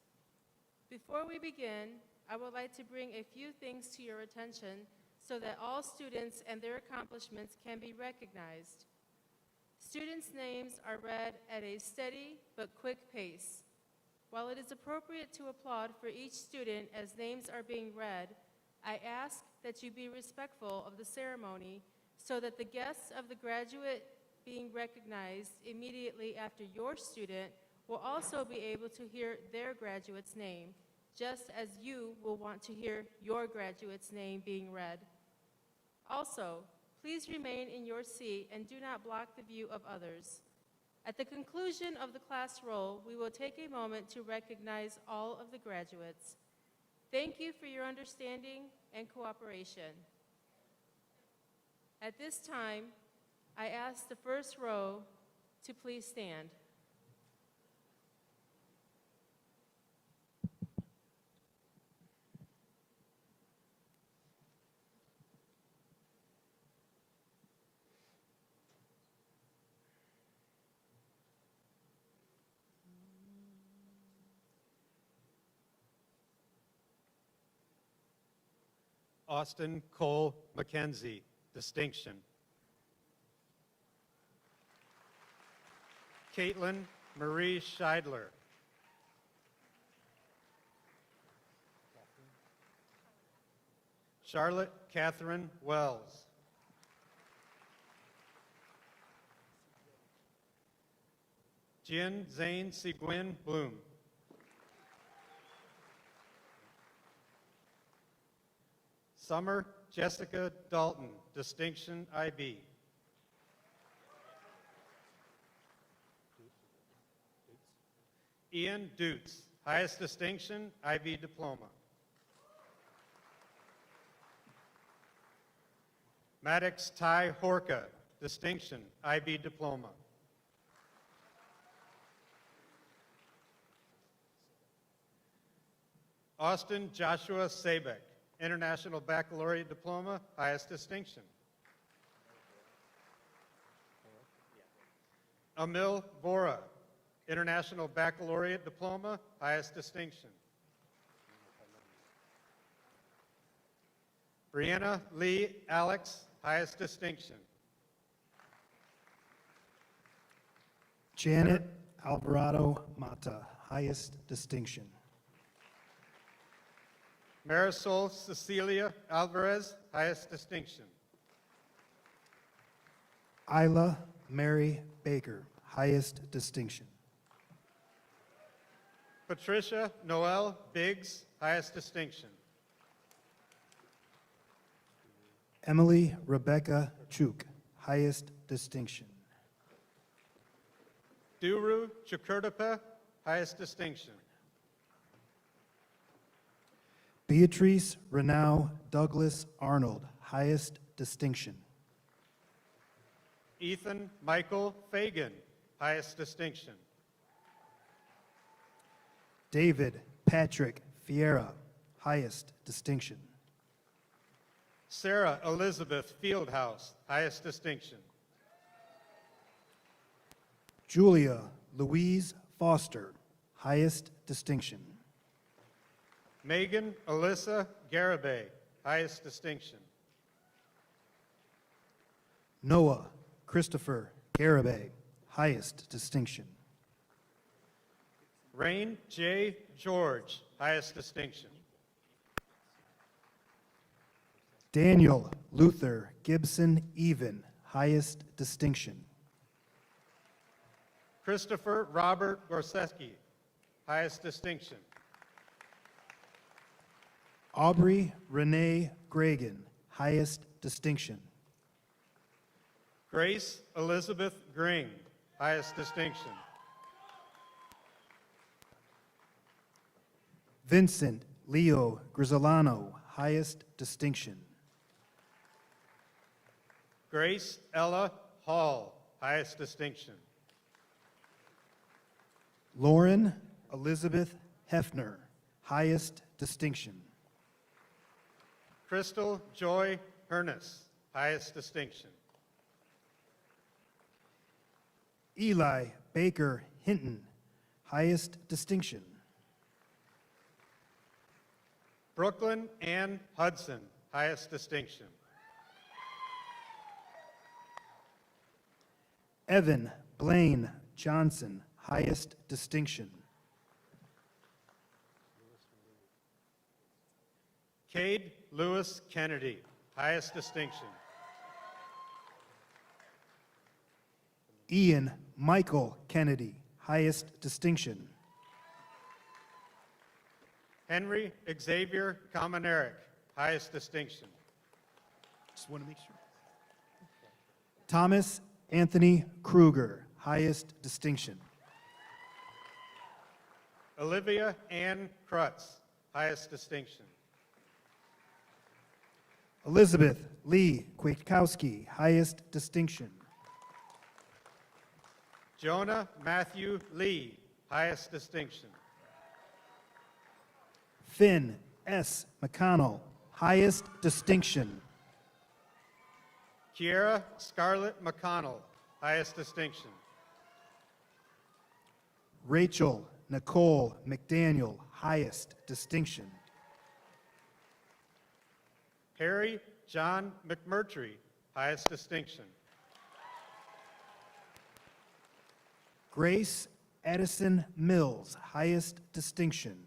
Before we begin, I would like to bring a few things to your attention so that all students and their accomplishments can be recognized. Students' names are read at a steady but quick pace. While it is appropriate to applaud for each student as names are being read, I ask that you be respectful of the ceremony so that the guests of the graduate being recognized immediately after your student will also be able to hear their graduate's name, just as you will want to hear your graduate's name being read. Also, please remain in your seat and do not block the view of others. At the conclusion of the class roll, we will take a moment to recognize all of the graduates. Thank you for your understanding and cooperation. At this time, I ask the first row to please stand. Austin Cole McKenzie, distinction. Caitlin Marie Scheidler. Charlotte Catherine Wells. Jin Zane Seguin Bloom. Summer Jessica Dalton, distinction IB. Ian Dutz, highest distinction, IB diploma. Maddox Ty Horka, distinction, IB diploma. Austin Joshua Sabek, International Baccalaureate Diploma, highest distinction. Amil Bora, International Baccalaureate Diploma, highest distinction. Brianna Lee Alex, highest distinction. Janet Alvarado Mata, highest distinction. Marisol Cecilia Alvarez, highest distinction. Isla Mary Baker, highest distinction. Patricia Noel Biggs, highest distinction. Emily Rebecca Chuk, highest distinction. Duru Chakurtapa, highest distinction. Beatrice Renau Douglas Arnold, highest distinction. Ethan Michael Fagan, highest distinction. David Patrick Fiera, highest distinction. Sarah Elizabeth Fieldhouse, highest distinction. Julia Louise Foster, highest distinction. Megan Alyssa Garibay, highest distinction. Noah Christopher Garibay, highest distinction. Rain J. George, highest distinction. Daniel Luther Gibson Even, highest distinction. Christopher Robert Gorseski, highest distinction. Aubrey Renee Gregan, highest distinction. Grace Elizabeth Gring, highest distinction. Vincent Leo Grisolano, highest distinction. Grace Ella Hall, highest distinction. Lauren Elizabeth Hefner, highest distinction. Crystal Joy Hernes, highest distinction. Eli Baker Hinton, highest distinction. Brooklyn Ann Hudson, highest distinction. Evan Blaine Johnson, highest distinction. Cade Lewis Kennedy, highest distinction. Ian Michael Kennedy, highest distinction. Henry Xavier Kamenerick, highest distinction. Just want to make sure. Thomas Anthony Kruger, highest distinction. Olivia Ann Krutz, highest distinction. Elizabeth Lee Kwiatkowski, highest distinction. Jonah Matthew Lee, highest distinction. Finn S. McConnell, highest distinction. Kiera Scarlett McConnell, highest distinction. Rachel Nicole McDaniel, highest distinction. Harry John McMurtry, highest distinction. Grace Addison Mills, highest distinction.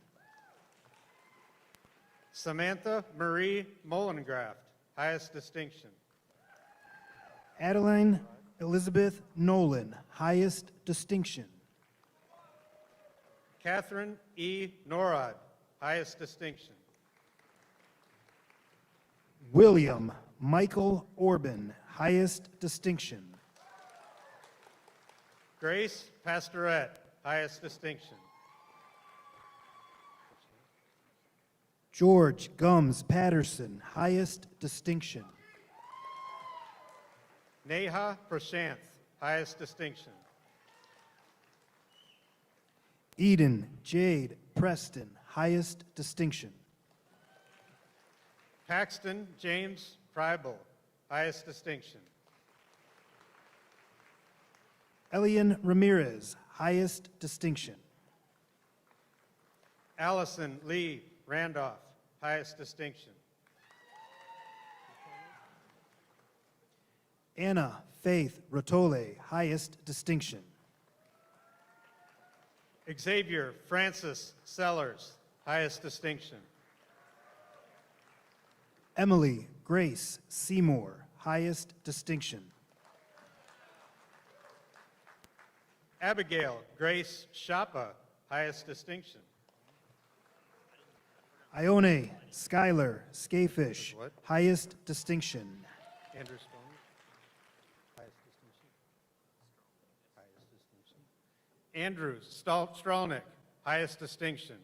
Samantha Marie Mollengraft, highest distinction. Adeline Elizabeth Nolan, highest distinction. Catherine E. Norad, highest distinction. William Michael Orban, highest distinction. Grace Pastorette, highest distinction. George Gums Patterson, highest distinction. Neha Prashanth, highest distinction. Eden Jade Preston, highest distinction. Paxton James Preibel, highest distinction. Elian Ramirez, highest distinction. Allison Lee Randolph, highest distinction. Anna Faith Rotole, highest distinction. Xavier Francis Sellers, highest distinction. Emily Grace Seymour, highest distinction. Abigail Grace Shapa, highest distinction. Ione Skylar Skafish, What? highest distinction. Andrew Stone, highest distinction. Highest distinction. Andrew Stralnick, highest distinction.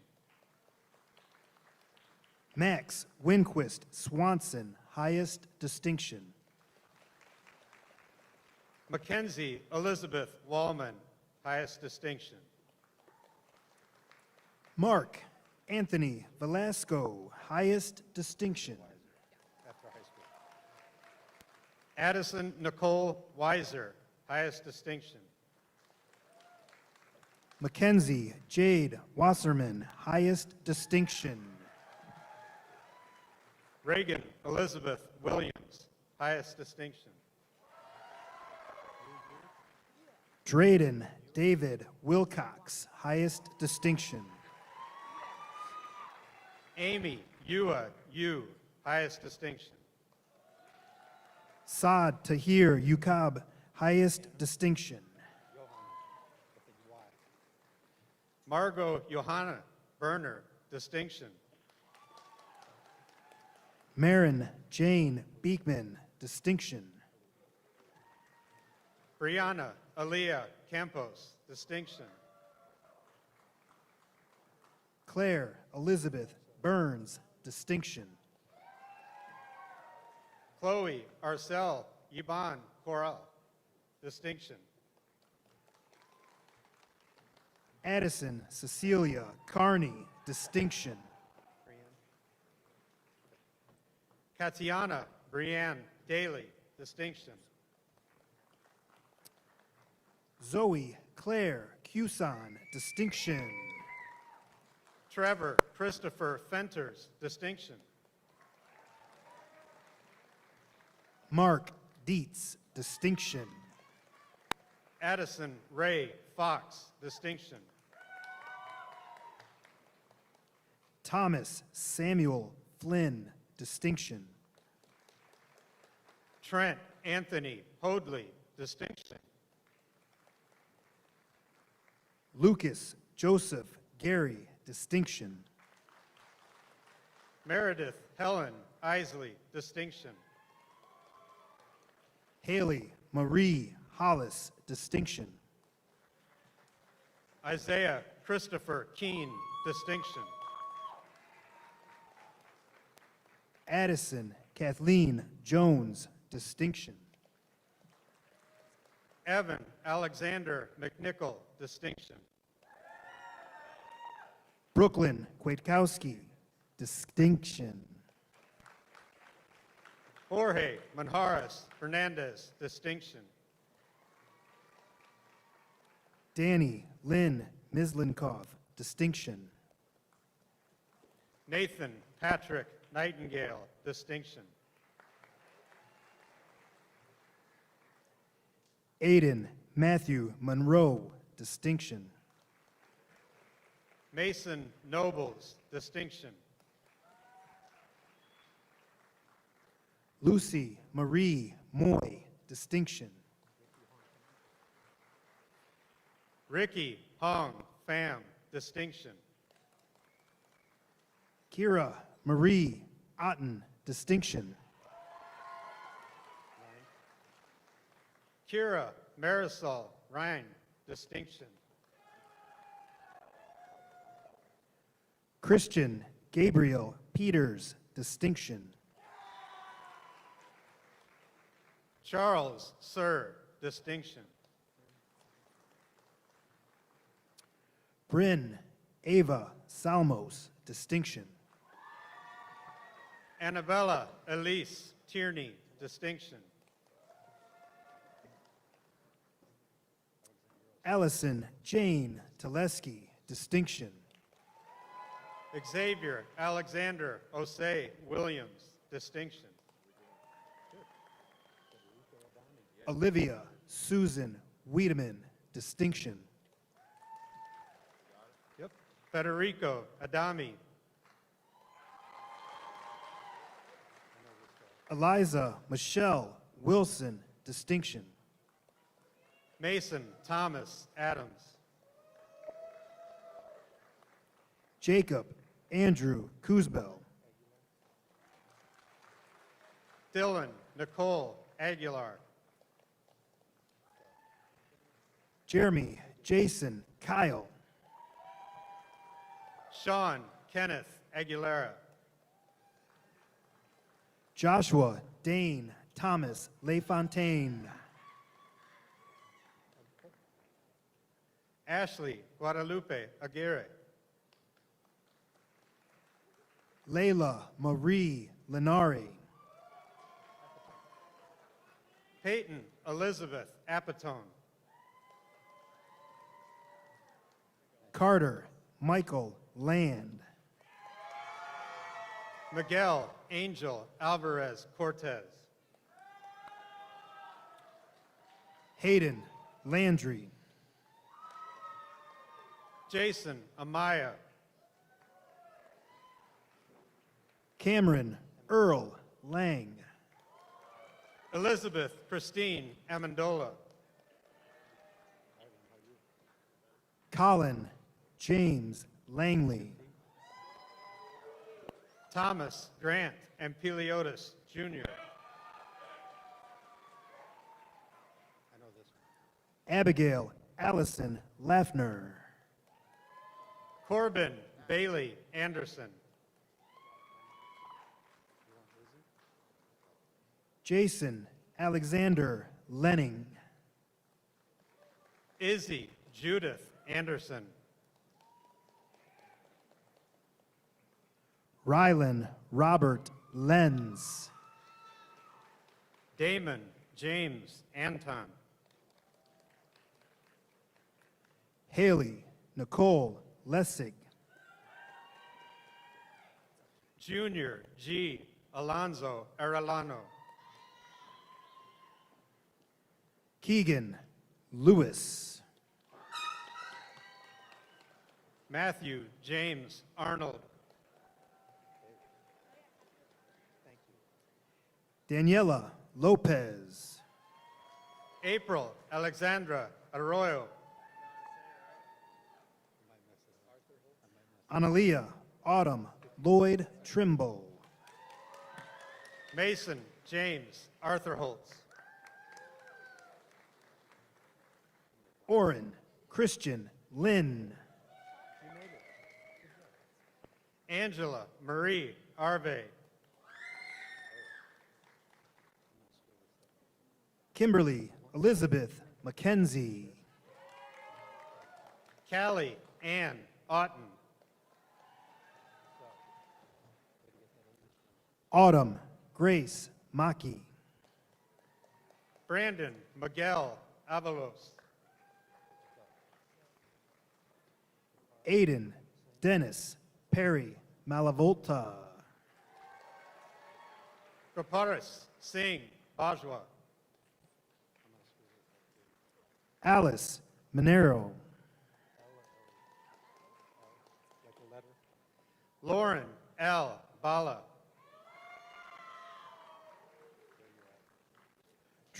Max Winquist Swanson, highest distinction. Mackenzie Elizabeth Wallman, highest distinction. Mark Anthony Velasco, highest distinction. After high school. Addison Nicole Weiser, highest distinction. Mackenzie Jade Wasserman, highest distinction. Reagan Elizabeth Williams, highest distinction. Drayden David Wilcox, highest distinction. Amy Yua Yu, highest distinction. Saad Tahir Yukab, highest distinction. Margot Johanna Berner, distinction. Marin Jane Beekman, distinction. Brianna Aaliyah Campos, distinction. Claire Elizabeth Burns, distinction. Chloe Arcel Yiban Coral, distinction. Addison Cecilia Carney, distinction. Katiana Brianne Daly, distinction. Zoe Claire Cuson, distinction. Trevor Christopher Fenters, distinction. Mark Dietz, distinction. Addison Ray Fox, distinction. Thomas Samuel Flynn, distinction. Trent Anthony Hoadley, distinction. Lucas Joseph Gary, distinction. Meredith Helen Isley, distinction. Haley Marie Hollis, distinction. Isaiah Christopher Keene, distinction. Addison Kathleen Jones, distinction. Evan Alexander McNichol, distinction. Brooklyn Kwiatkowski, distinction. Jorge Manjares Hernandez, distinction. Danny Lynn Mislinkov, distinction. Nathan Patrick Nightingale, distinction. Aiden Matthew Monroe, distinction. Mason Nobles, distinction. Lucy Marie Moy, distinction. Ricky Hong Pham, distinction. Kira Marie Otten, distinction. Kira Marisol Ryan, distinction. Christian Gabriel Peters, distinction. Charles Sir, distinction. Bryn Ava Salmos, distinction. Annabella Elise Tierney, distinction. Allison Jane Teleski, distinction. Xavier Alexander Osei Williams, distinction. Olivia Susan Wiedemann, distinction. Yep. Federico Adami. Eliza Michelle Wilson, distinction. Mason Thomas Adams. Jacob Andrew Kuzbel. Dylan Nicole Aguilar. Jeremy Jason Kyle. Sean Kenneth Aguilera. Joshua Dane Thomas LaFontaine. Ashley Guadalupe Aguirre. Layla Marie Lenari. Peyton Elizabeth Apatone. Carter Michael Land. Miguel Angel Alvarez Cortez. Hayden Landry. Jason Amaya. Cameron Earl Lang. Elizabeth Christine Amendola. Colin James Langley. Thomas Grant Ampeliotis Jr. Abigail Allison Laffner. Corbin Bailey Anderson. Jason Alexander Lenning. Izzy Judith Anderson. Rylan Robert Lenz. Damon James Anton. Haley Nicole Lessig. Junior G. Alonzo Arellano. Keegan Lewis. Matthew James Arnold. Daniela Lopez. April Alexandra Arroyo. Analia Autumn Lloyd Trimble. Mason James Arthur Holtz. Oren Christian Lynn. Angela Marie Arve. Kimberly Elizabeth McKenzie. Callie Ann Otten. Autumn Grace Maki. Brandon Miguel Avalos. Aiden Dennis Perry Malavolta. Kaparis Singh Bajwa. Alice Monero. Lauren L. Bala.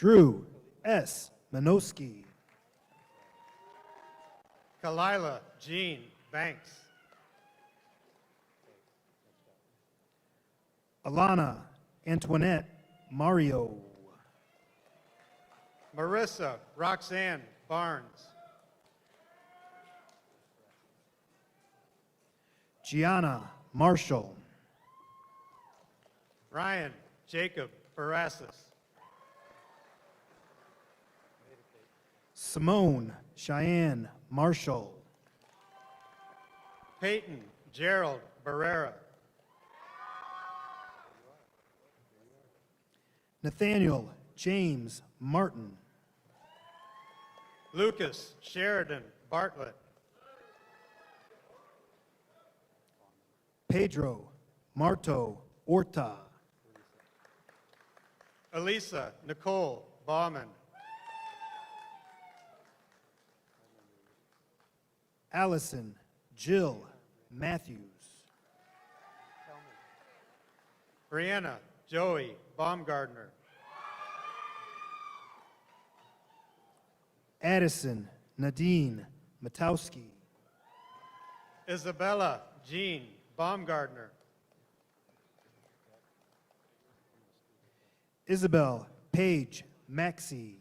Drew S. Manoski. Kalila Jean Banks. Alana Antoinette Mario. Marissa Roxanne Barnes. Gianna Marshall. Ryan Jacob Barassus. Simone Cheyenne Marshall. Peyton Gerald Barrera. Nathaniel James Martin. Lucas Sheridan Bartlett. Pedro Marto Orta. Elisa Nicole Bauman. Allison Jill Matthews. Brianna Joey Baumgardner. Addison Nadine Matowski. Isabella Jean Baumgardner. Isabel Paige Maxey.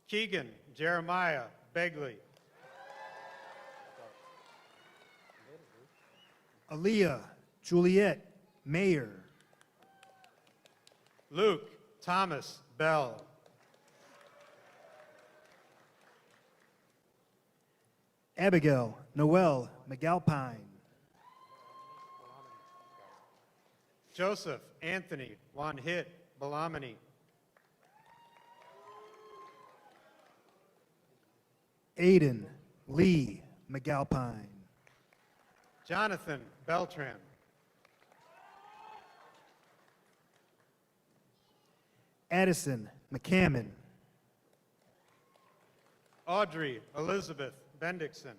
Keegan Jeremiah Begley. Aaliyah Juliet Mayer. Luke Thomas Bell. Abigail Noel McAlpine. Joseph Anthony Wanhit Balamini. Aiden Lee McAlpine. Jonathan Beltran. Addison McCammon. Audrey Elizabeth Bendixson.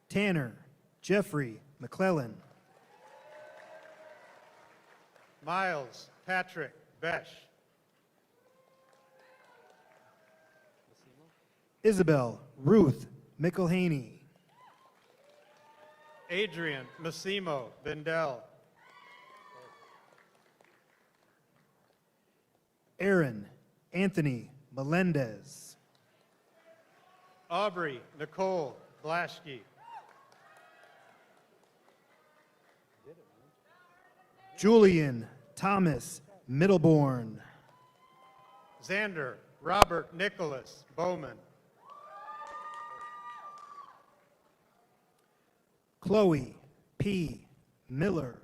Tanner Jeffrey McClellan. Miles Patrick Besh. Isabel Ruth McElhaney. Adrian Massimo Bendel. Aaron Anthony Melendez. Aubrey Nicole Blaschke. Julian Thomas Middleborn. Xander Robert Nicholas Bowman. Chloe P. Miller.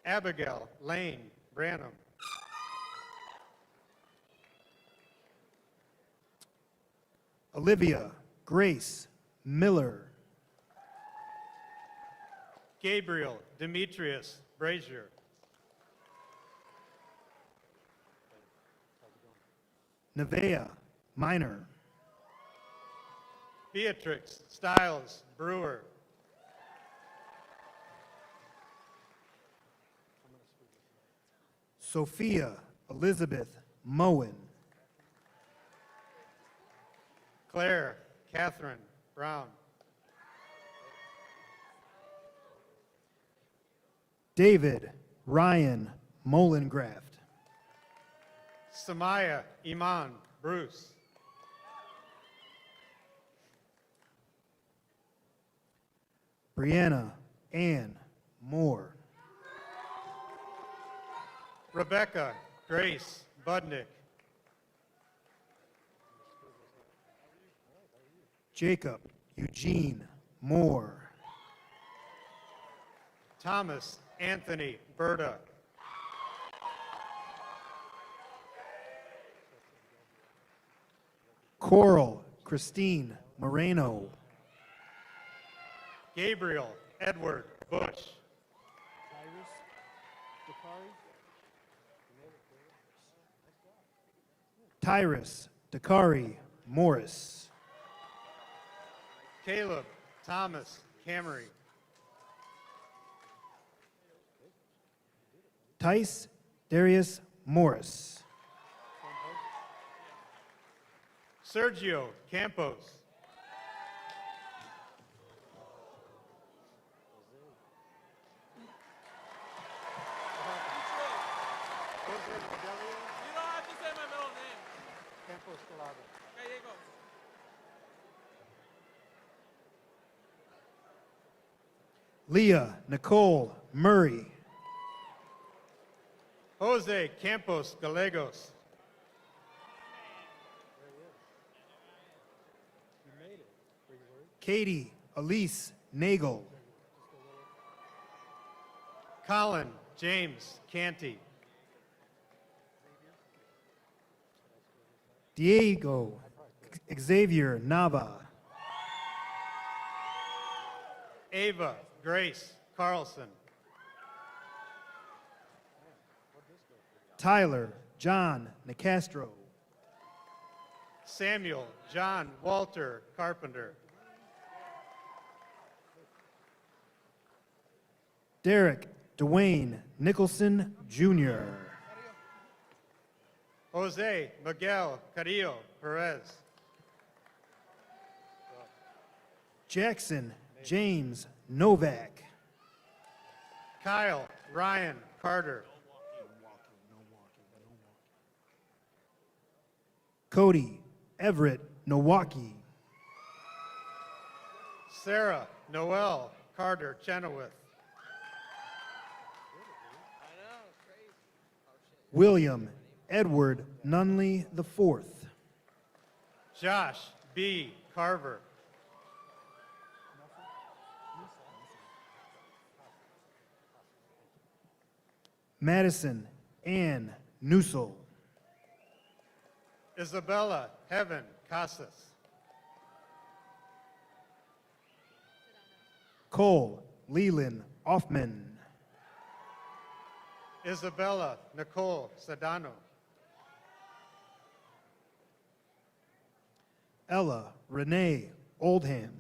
Abigail Lane Branham. Olivia Grace Miller. Gabriel Demetrius Brazier. Nevaeh Minor. Beatrix Stiles Brewer. Sophia Elizabeth Moen. Claire Catherine Brown. David Ryan Molengraft. Samaya Iman Bruce. Brianna Ann Moore. Rebecca Grace Budnick. Jacob Eugene Moore. Thomas Anthony Berta. Coral Christine Moreno. Gabriel Edward Bush. Tyrus Dakari Morris. Caleb Thomas Camry. Tice Darius Morris. Sergio Campos. Leah Nicole Murray. Jose Campos Gallegos. Katie Elise Nagel. Colin James Canty. Diego Xavier Nava. Ava Grace Carlson. Tyler John Nicastro. Samuel John Walter Carpenter. Derek Dwayne Nicholson Jr. Jose Miguel Carrillo Perez. Jackson James Novak. Kyle Ryan Carter. Cody Everett Nowaki. Sarah Noel Carter Chenoweth. William Edward Nunley IV. Josh B. Carver. Madison Ann Newsel. Isabella Heaven Casas. Cole Leland Offman. Isabella Nicole Sedano. Ella Renee Oldham.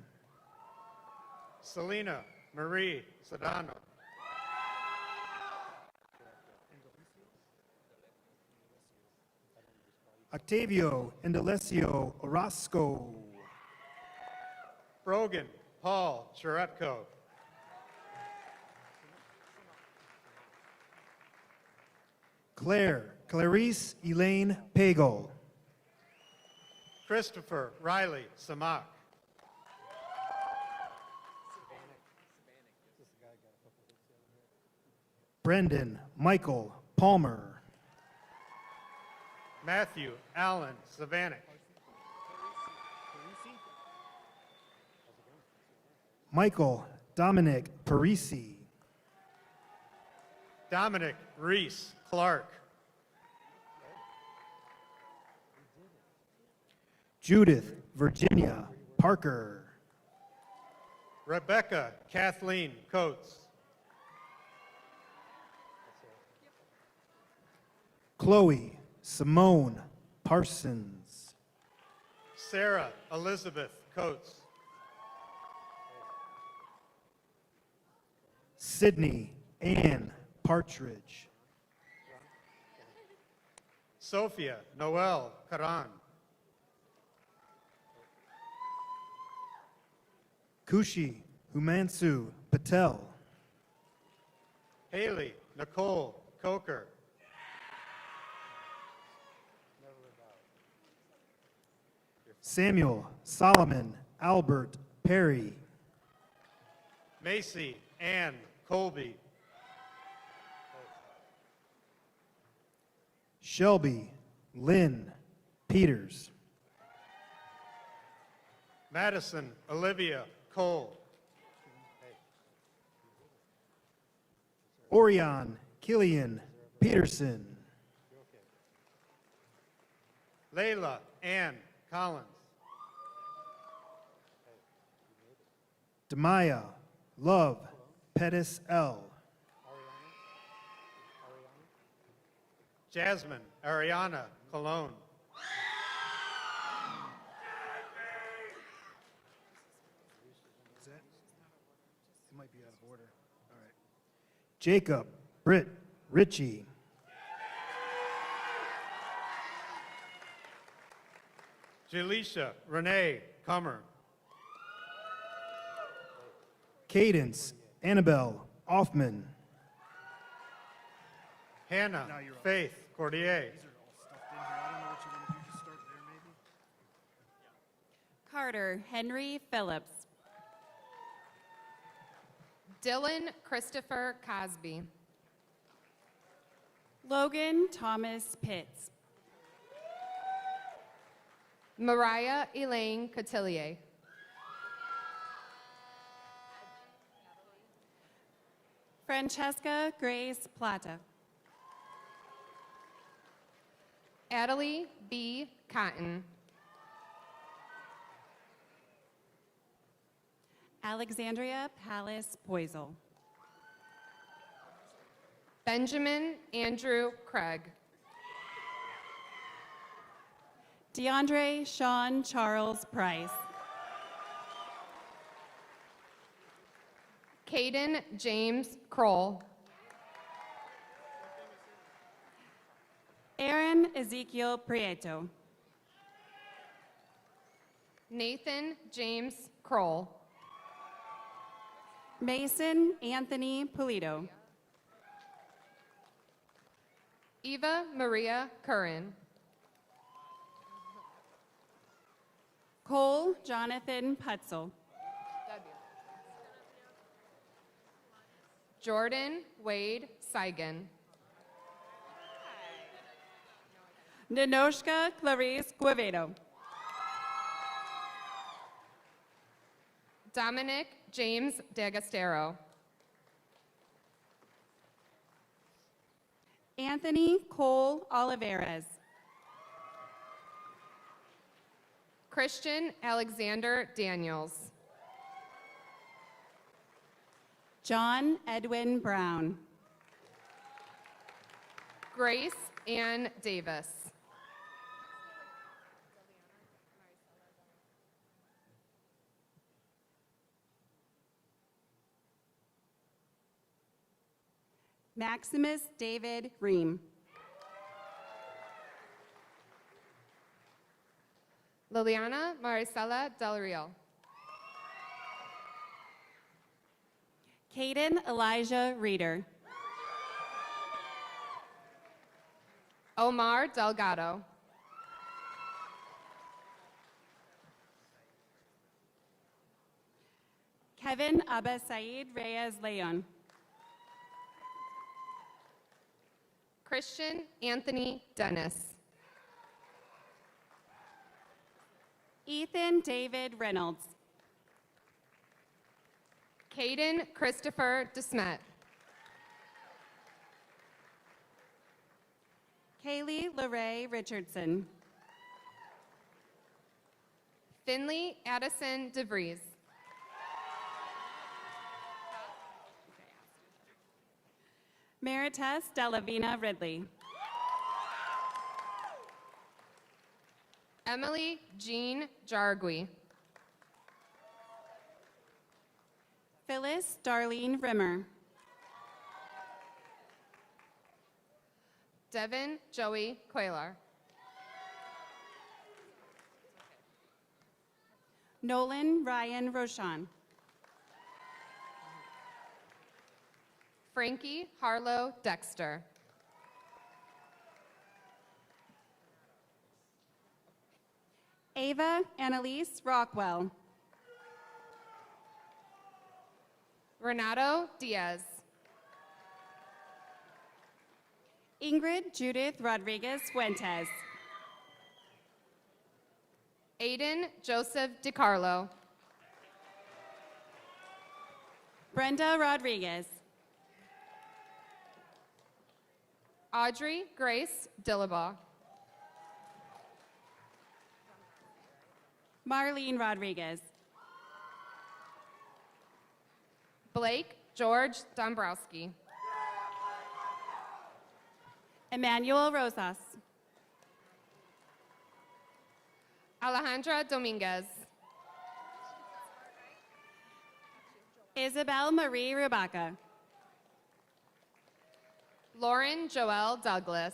Selena Marie Sedano. Octavio Indalecio Orozco. Brogan Paul Cheretko. Clarice Elaine Pagel. Christopher Riley Samak. Brendan Michael Palmer. Matthew Allen Savanic. Michael Dominic Parisi. Dominic Reese Clark. Judith Virginia Parker. Rebecca Kathleen Coates. Chloe Simone Parsons. Sarah Elizabeth Coates. Sydney Ann Partridge. Sophia Noel Karan. Kushi Humansu Patel. Haley Nicole Coker. Samuel Solomon Albert Perry. Macy Ann Colby. Shelby Lynn Peters. Madison Olivia Cole. Orion Killian Peterson. Layla Ann Collins. Demaya Love Pettis L. Jasmine Ariana Cologne. It might be out of order. All right. Jacob Britt Ritchie. Jaleisha Renee Comer. Cadence Annabelle Offman. Hannah Faith Cordier. Carter Henry Phillips. Dylan Christopher Cosby. Logan Thomas Pitts. Mariah Elaine Cotillier. Francesca Grace Plata. Adelie B. Cotton. Alexandria Palace Poisel. Benjamin Andrew Craig. DeAndre Sean Charles Price. Caden James Kroll. Aaron Ezekiel Prieto. Nathan James Kroll. Mason Anthony Polito. Eva Maria Curran. Cole Jonathan Putzel. Jordan Wade Seigan. Ninoshka Clarice Guevedo. Dominic James D'Agostero. Anthony Cole Oliveras. Christian Alexander Daniels. John Edwin Brown. Grace Ann Davis. Maximus David Ream. Liliana Maricela Del Rio. Caden Elijah Reeder. Omar Delgado. Kevin Abba Said Reyes Leon. Christian Anthony Dennis. Ethan David Reynolds. Caden Christopher DeSmet. Kaylee Lorraine Richardson. Finley Addison DeVries. Marites Delavina Ridley. Emily Jean Jargui. Phyllis Darlene Rimmer. Devin Joey Quaylar. Nolan Ryan Roshan. Frankie Harlow Dexter. Ava Annalise Rockwell. Renato Diaz. Ingrid Judith Rodriguez Fuentes. Aiden Joseph DiCarlo. Brenda Rodriguez. Audrey Grace Dillabaugh. Marlene Rodriguez. Blake George Dombrowski. Emmanuel Rosas. Alejandra Dominguez. Isabel Marie Rubaca. Lauren Joelle Douglas.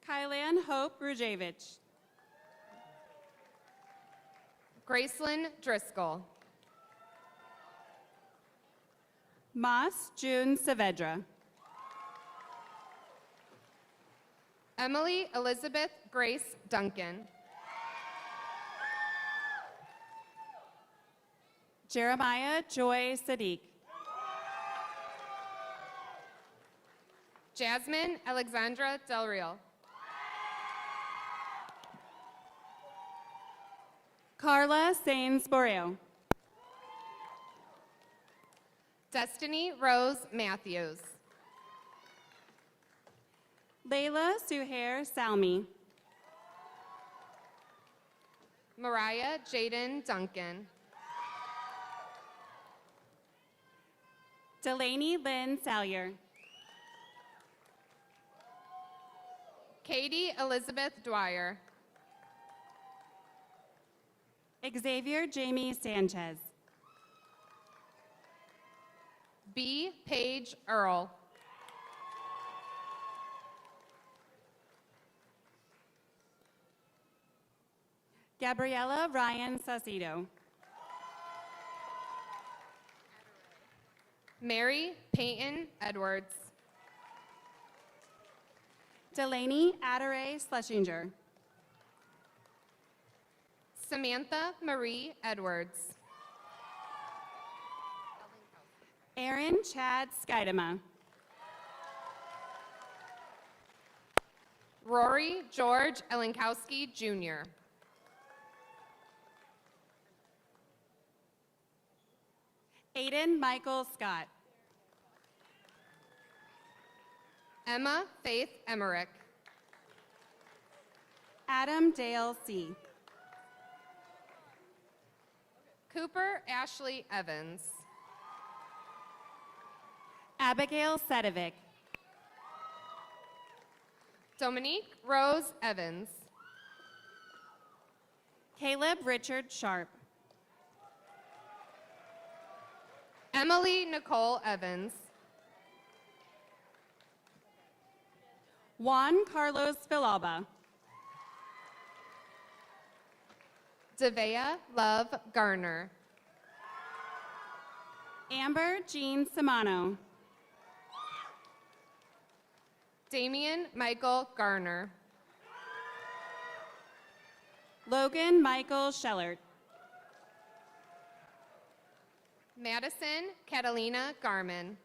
Kylan Hope Rujevich. Gracelyn Driscoll. Moss June Saavedra. Emily Elizabeth Grace Duncan. Jeremiah Joy Sadiq. Jasmine Alexandra Del Real. Carla Sains Borreo. Destiny Rose Matthews. Layla Suhair Salmi. Mariah Jaden Duncan. Delaney Lynn Salyer. Katie Elizabeth Dwyer. Xavier Jamie Sanchez. B. Paige Earl. Gabriella Ryan Saucedo. Mary Peyton Edwards. Delaney Adare Schlesinger. Samantha Marie Edwards. Aaron Chad Skydema. Rory George Elenkowski Jr. Aiden Michael Scott. Emma Faith Emmerich. Adam Dale C. Cooper Ashley Evans. Abigail Sedovic. Dominique Rose Evans. Caleb Richard Sharp. Emily Nicole Evans. Juan Carlos Villalba. Devea Love Garner. Amber Jean Simano. Damian Michael Garner. Logan Michael Schellert. Madison Catalina Garman.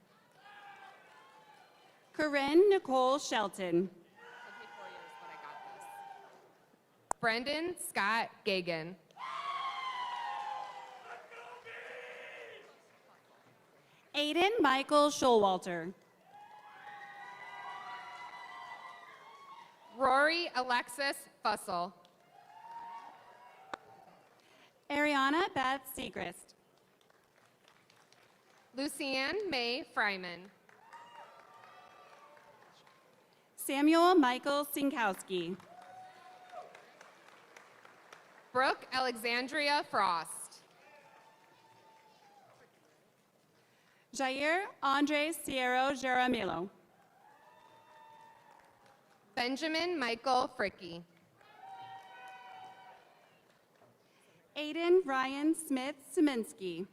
Corinne Nicole Shelton. Brendan Scott Gagan. Aiden Michael Schulwalter. Rory Alexis Fussell. Ariana Beth Segrist. Lucianne May Fryman. Samuel Michael Sinkowski. Brooke Alexandria Frost. Jair Andres Sierra Jaramillo. Benjamin Michael Fricky. Aiden Ryan Smith Szyminski.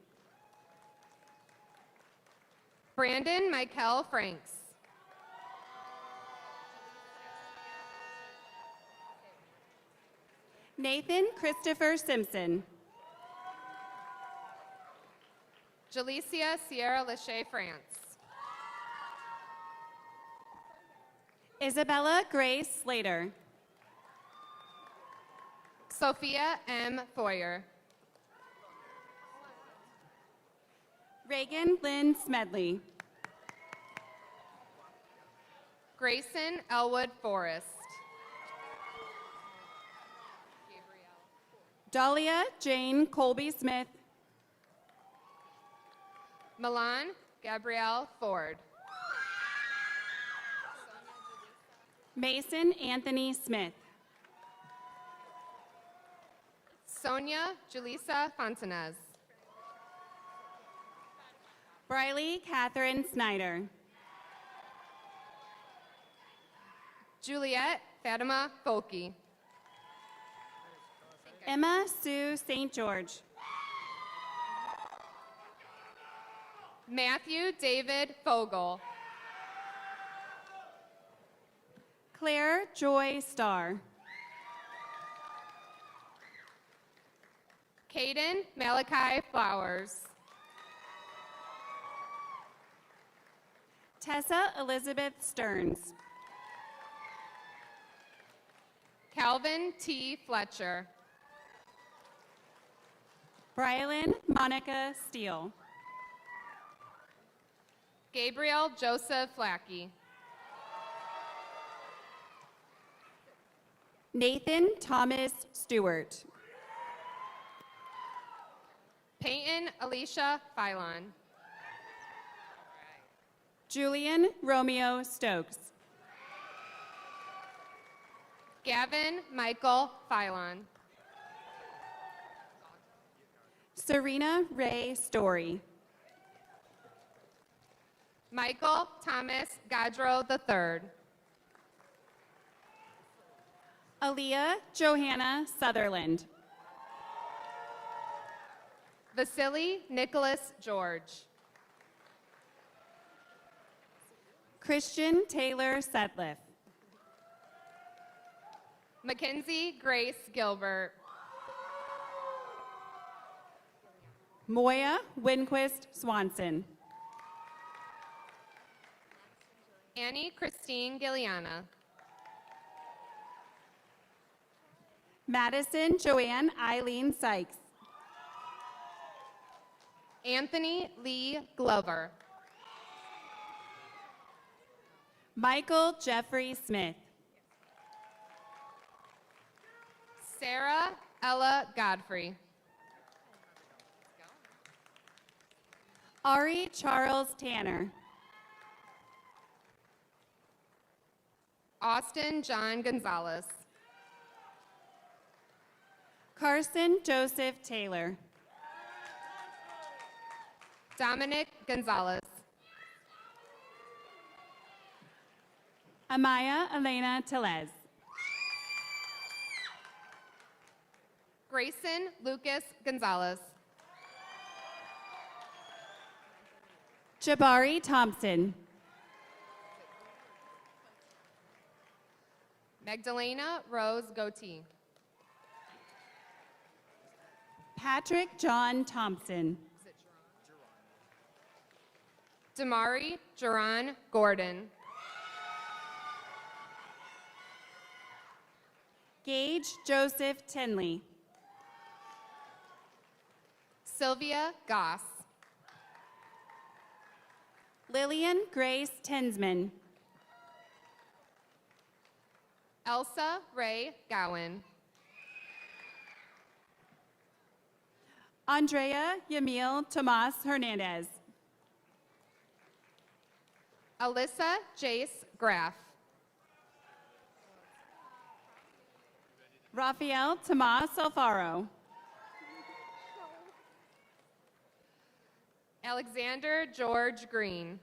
Brandon Michael Franks. Nathan Christopher Simpson. Jalicia Sierra Lachey France. Isabella Grace Slater. Sophia M. Foyer. Reagan Lynn Smedley. Grayson Elwood Forrest. Dahlia Jane Colby Smith. Milan Gabrielle Ford. Mason Anthony Smith. Sonia Julissa Fontanez. Briley Catherine Snyder. Juliet Fatima Folke. Emma Sue St. George. Matthew David Fogel. Claire Joy Starr. Caden Malachi Flowers. Tessa Elizabeth Stearns. Calvin T. Fletcher. Brylan Monica Steele. Gabriel Joseph Flackey. Nathan Thomas Stewart. Peyton Alicia Philon. Julian Romeo Stokes. Gavin Michael Philon. Serena Ray Story. Michael Thomas Gadro III. Aaliyah Johanna Sutherland. Vasily Nicholas George. Christian Taylor Setliff. Mackenzie Grace Gilbert. Moya Winquist Swanson. Annie Christine Gilliana. Madison Joanne Eileen Sykes. Anthony Lee Glover. Michael Jeffrey Smith. Sarah Ella Godfrey. Ari Charles Tanner. Austin John Gonzalez. Carson Joseph Taylor. Dominic Gonzalez. Amaya Elena Telez. Grayson Lucas Gonzalez. Jabari Thompson. Magdalena Rose Goatee. Patrick John Thompson. Damari Jerron Gordon. Gage Joseph Tinley. Sylvia Goss. Lillian Grace Tinsman. Elsa Ray Gowan. Andrea Yamil Tomas Hernandez. Alyssa Jace Graff. Rafael Tomas Alfaro. Alexander George Green.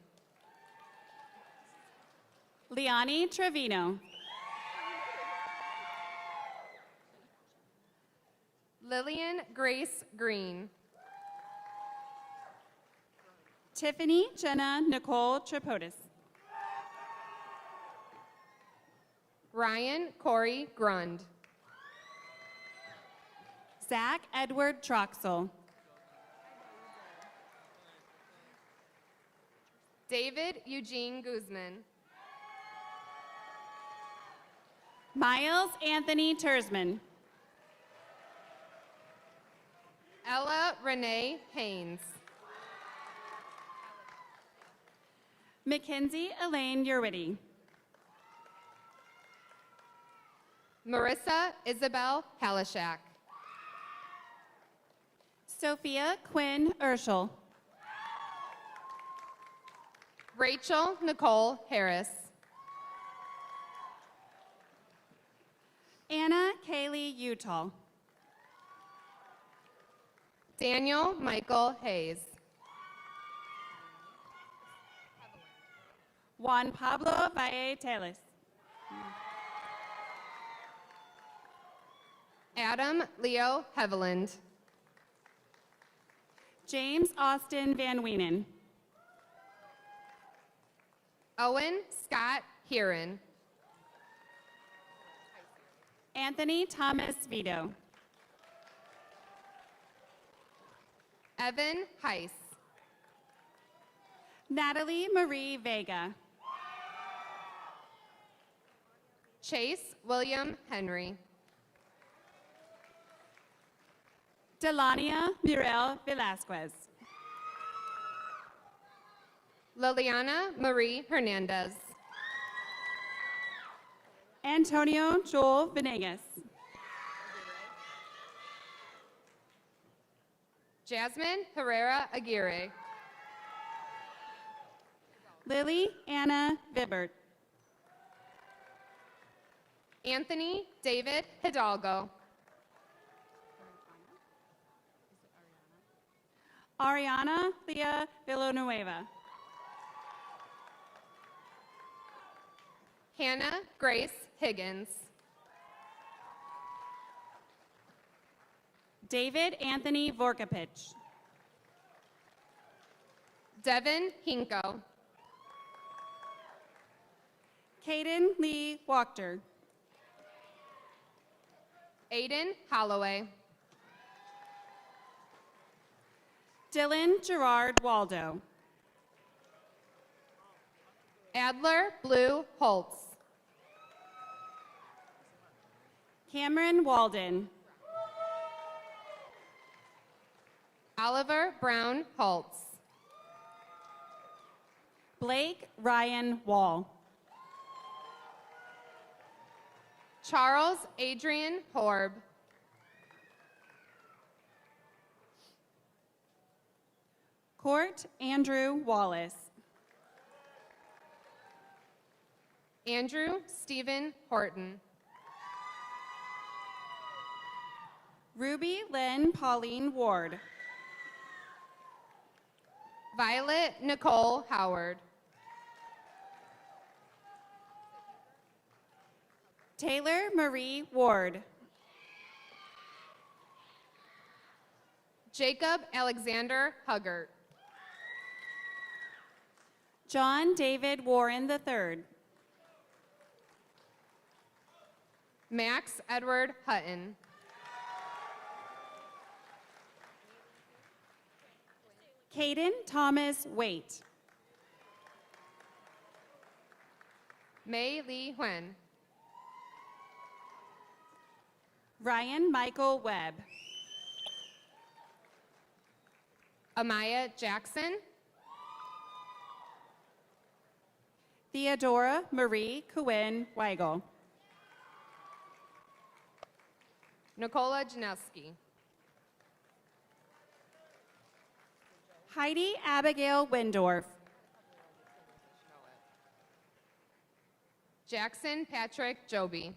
Liani Trevino. Lillian Grace Green. Tiffany Jenna Nicole Tripodis. Ryan Corey Grund. Zach Edward Troxel. David Eugene Guzman. Miles Anthony Tersman. Ella Renee Haynes. Mackenzie Elaine Urwitty. Marissa Isabel Halishak. Sophia Quinn Urschel. Rachel Nicole Harris. Anna Kaylee Utah. Daniel Michael Hayes. Juan Pablo Valle Teles. Adam Leo Heveland. James Austin Van Wienen. Owen Scott Heron. Anthony Thomas Vito. Evan Heiss. Natalie Marie Vega. Chase William Henry. Delania Muriel Velasquez. Liliana Marie Hernandez. Antonio Joel Venegas. Jasmine Herrera Aguirre. Lily Anna Vibert. Anthony David Hidalgo. Ariana Leah Villanueva. Hannah Grace Higgins. David Anthony Vorkapich. Devin Hinko. Caden Lee Wachter. Aiden Holloway. Dylan Gerard Waldo. Adler Blue Holtz. Cameron Walden. Oliver Brown Holtz. Blake Ryan Wall. Charles Adrian Horb. Court Andrew Wallace. Andrew Stephen Horton. Ruby Lynn Pauline Ward. Violet Nicole Howard. Taylor Marie Ward. Jacob Alexander Huggart. John David Warren III. Max Edward Hutton. Caden Thomas Waite. Mei Li Huen. Ryan Michael Webb. Amaya Jackson. Theodora Marie Cohen Weigel. Nicola Janeski. Heidi Abigail Windorf. Jackson Patrick Joby.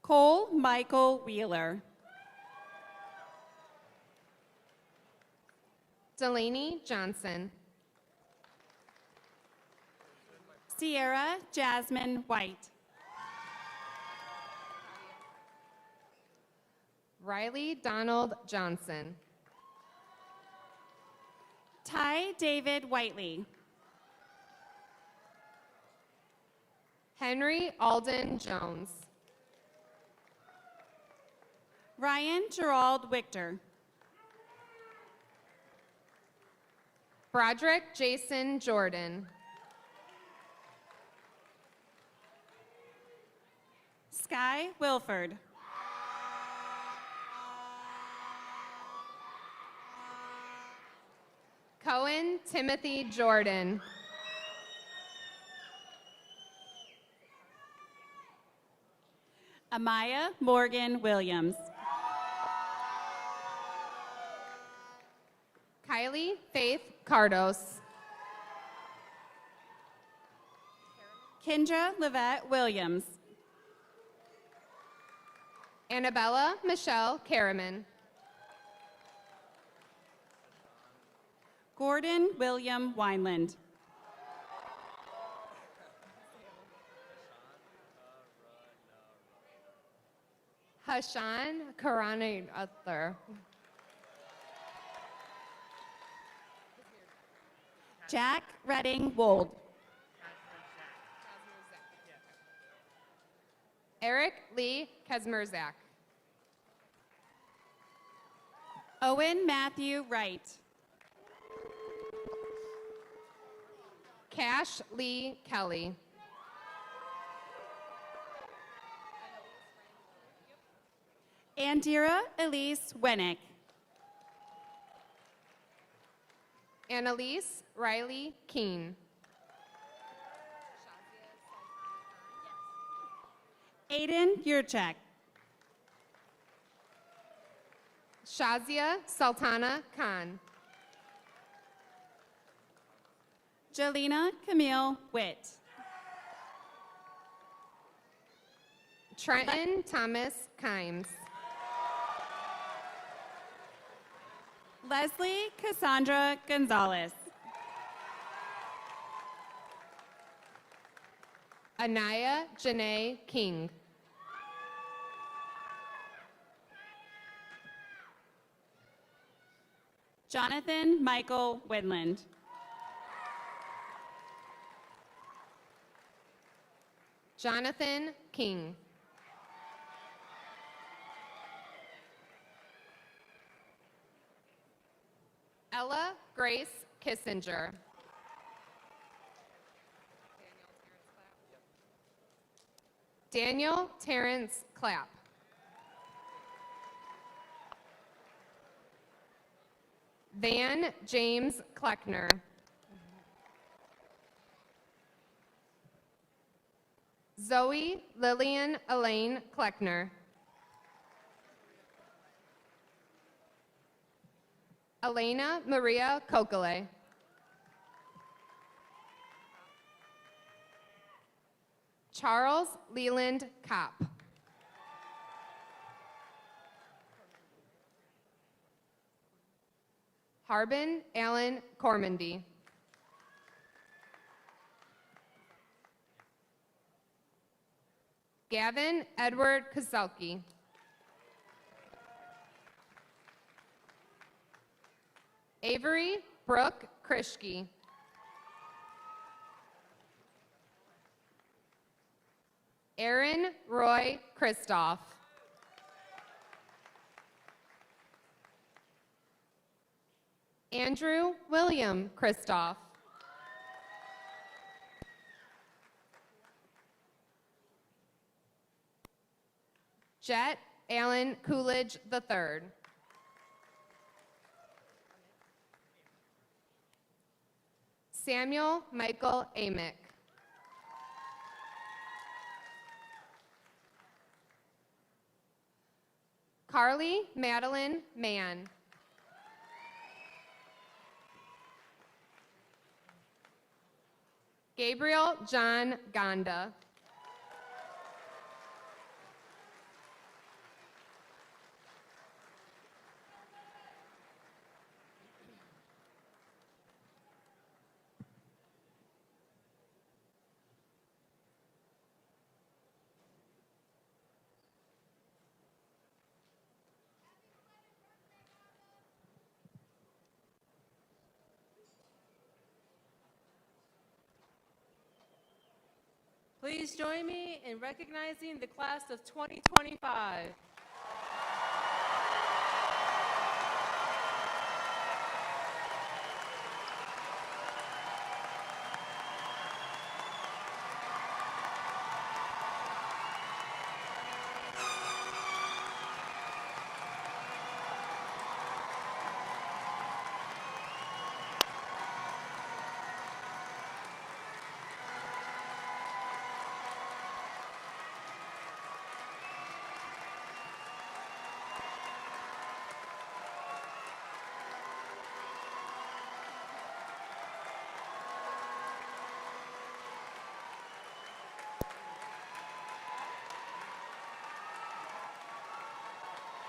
Cole Michael Wheeler. Delaney Johnson. Sierra Jasmine White. Riley Donald Johnson. Ty David Whiteley. Henry Alden Jones. Ryan Gerald Wichter. Broderick Jason Jordan. Sky Wilford. Cohen Timothy Jordan. Amaya Morgan Williams. Kylie Faith Cardos. Kendra Livette Williams. Annabella Michelle Karaman. Gordon William Wineland. Hashan Karani Uther. Jack Redding Wold. Eric Lee Kesmerzak. Owen Matthew Wright. Cash Lee Kelly. Andira Elise Wennick. Annalise Riley Keene. Aiden Yurchek. Shazia Sultana Khan. Jelena Camille Witt. Trenton Thomas Kimes. Leslie Cassandra Gonzalez. Anaya Janae King. Jonathan Michael Widland. Jonathan King. Ella Grace Kissinger. Daniel Terrence Clapp. Van James Kleckner. Zoe Lillian Elaine Kleckner. Elena Maria Kokele. Charles Leland Kopp. Harbin Allen Cormandy. Gavin Edward Koselki. Avery Brooke Krishke. Aaron Roy Christoph. Andrew William Christoph. Jet Allen Coolidge III. Samuel Michael Amick. Carly Madeline Mann. Gabriel John Gonda. Please join me in recognizing the class of 2025.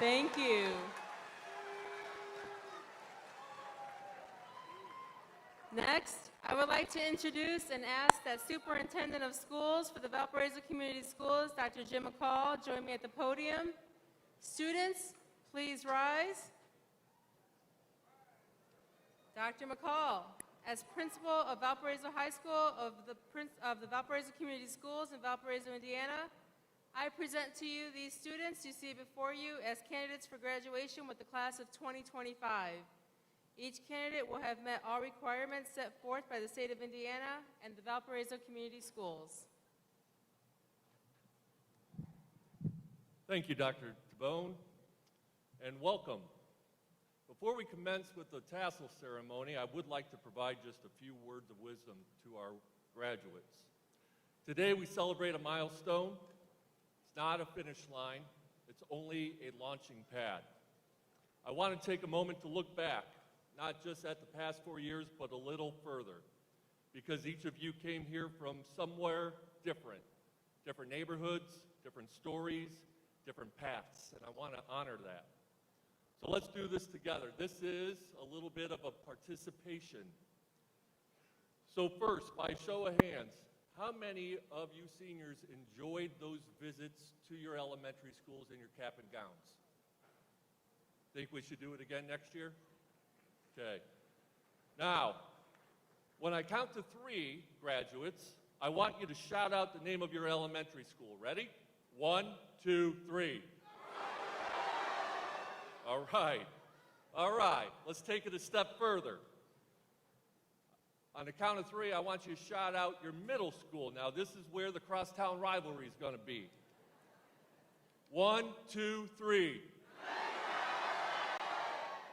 Thank you. Next, I would like to introduce and ask that Superintendent of Schools for the Valparaiso Community Schools, Dr. Jim McCall, join me at the podium. Students, please rise. Dr. McCall, as principal of Valparaiso High School of the Valparaiso Community Schools in Valparaiso, Indiana, I present to you these students you see before you as candidates for graduation with the class of 2025. Each candidate will have met all requirements set forth by the state of Indiana and the Valparaiso Community Schools. Thank you, Dr. Tabone, and welcome. Before we commence with the tassel ceremony, I would like to provide just a few words of wisdom to our graduates. Today we celebrate a milestone. It's not a finish line, it's only a launching pad. I want to take a moment to look back, not just at the past 4 years, but a little further, because each of you came here from somewhere different, different neighborhoods, different stories, different paths, and I want to honor that. So let's do this together. This is a little bit of a participation. So first, by show of hands, how many of you seniors enjoyed those visits to your elementary schools in your cap and gowns? Think we should do it again next year? Okay. Now, when I count to 3, graduates, I want you to shout out the name of your elementary school. Ready? 1, 2, 3. All right. All right. Let's take it a step further. On the count of 3, I want you to shout out your middle school. Now, this is where the crosstown rivalry is going to be. 1, 2, 3.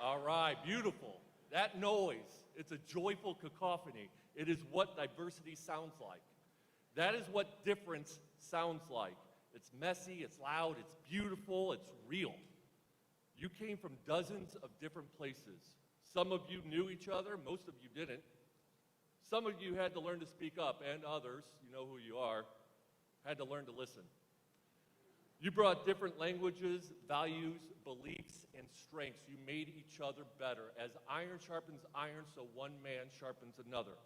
All right. Beautiful. That noise, it's a joyful cacophony. It is what diversity sounds like. That is what difference sounds like. It's messy, it's loud, it's beautiful, it's real. You came from dozens of different places. Some of you knew each other, most of you didn't. Some of you had to learn to speak up, and others, you know who you are, had to learn to listen. You brought different languages, values, beliefs, and strengths. You made each other better. As iron sharpens iron, so one man sharpens another.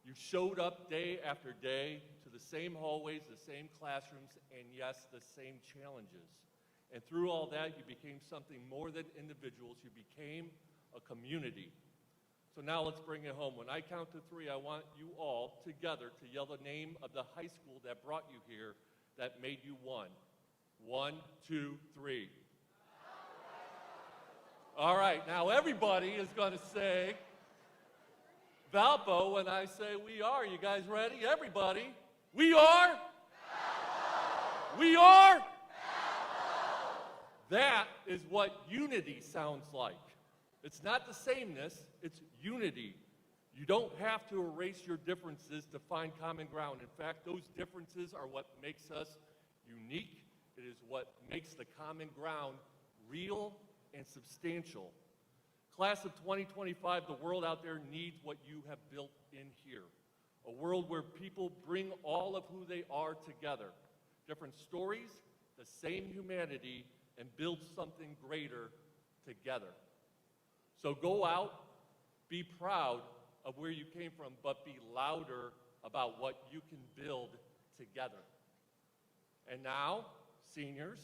You showed up day after day to the same hallways, the same classrooms, and yes, the same challenges. And through all that, you became something more than individuals. You became a community. So now let's bring it home. When I count to 3, I want you all together to yell the name of the high school that brought you here, that made you one. 1, 2, 3. All right, now everybody is going to say Valpo when I say we are. You guys ready? Everybody. We are? Valpo. We are? Valpo. That is what unity sounds like. It's not the sameness, it's unity. You don't have to erase your differences to find common ground. In fact, those differences are what makes us unique. It is what makes the common ground real and substantial. Class of 2025, the world out there needs what you have built in here. A world where people bring all of who they are together. Different stories, the same humanity, and build something greater together. So go out, be proud of where you came from, but be louder about what you can build together. And now, seniors,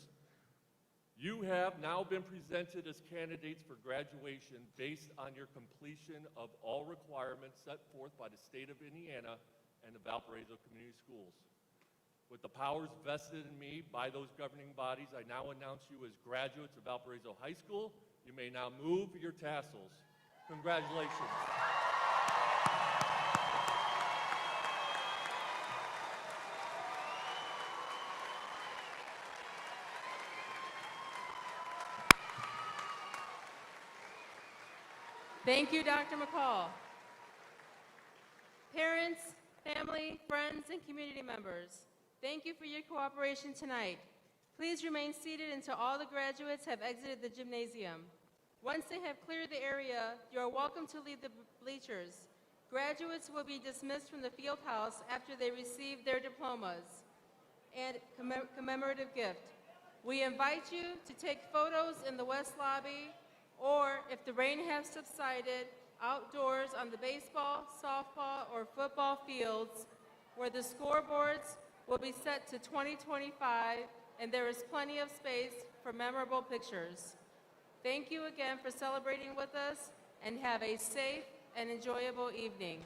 you have now been presented as candidates for graduation based on your completion of all requirements set forth by the state of Indiana and the Valparaiso Community Schools. With the powers vested in me by those governing bodies, I now announce you as graduates of Valparaiso High School. You may now move your tassels. Congratulations. Thank you, Dr. McCall. Parents, family, friends, and community members, thank you for your cooperation tonight. Please remain seated until all the graduates have exited the gymnasium. Once they have cleared the area, you are welcome to leave the bleachers. Graduates will be dismissed from the field house after they receive their diplomas and commemorative gift. We invite you to take photos in the West Lobby, or if the rain has subsided, outdoors on the baseball, softball, or football fields, where the scoreboards will be set to 2025, and there is plenty of space for memorable pictures. Thank you again for celebrating with us, and have a safe and enjoyable evening.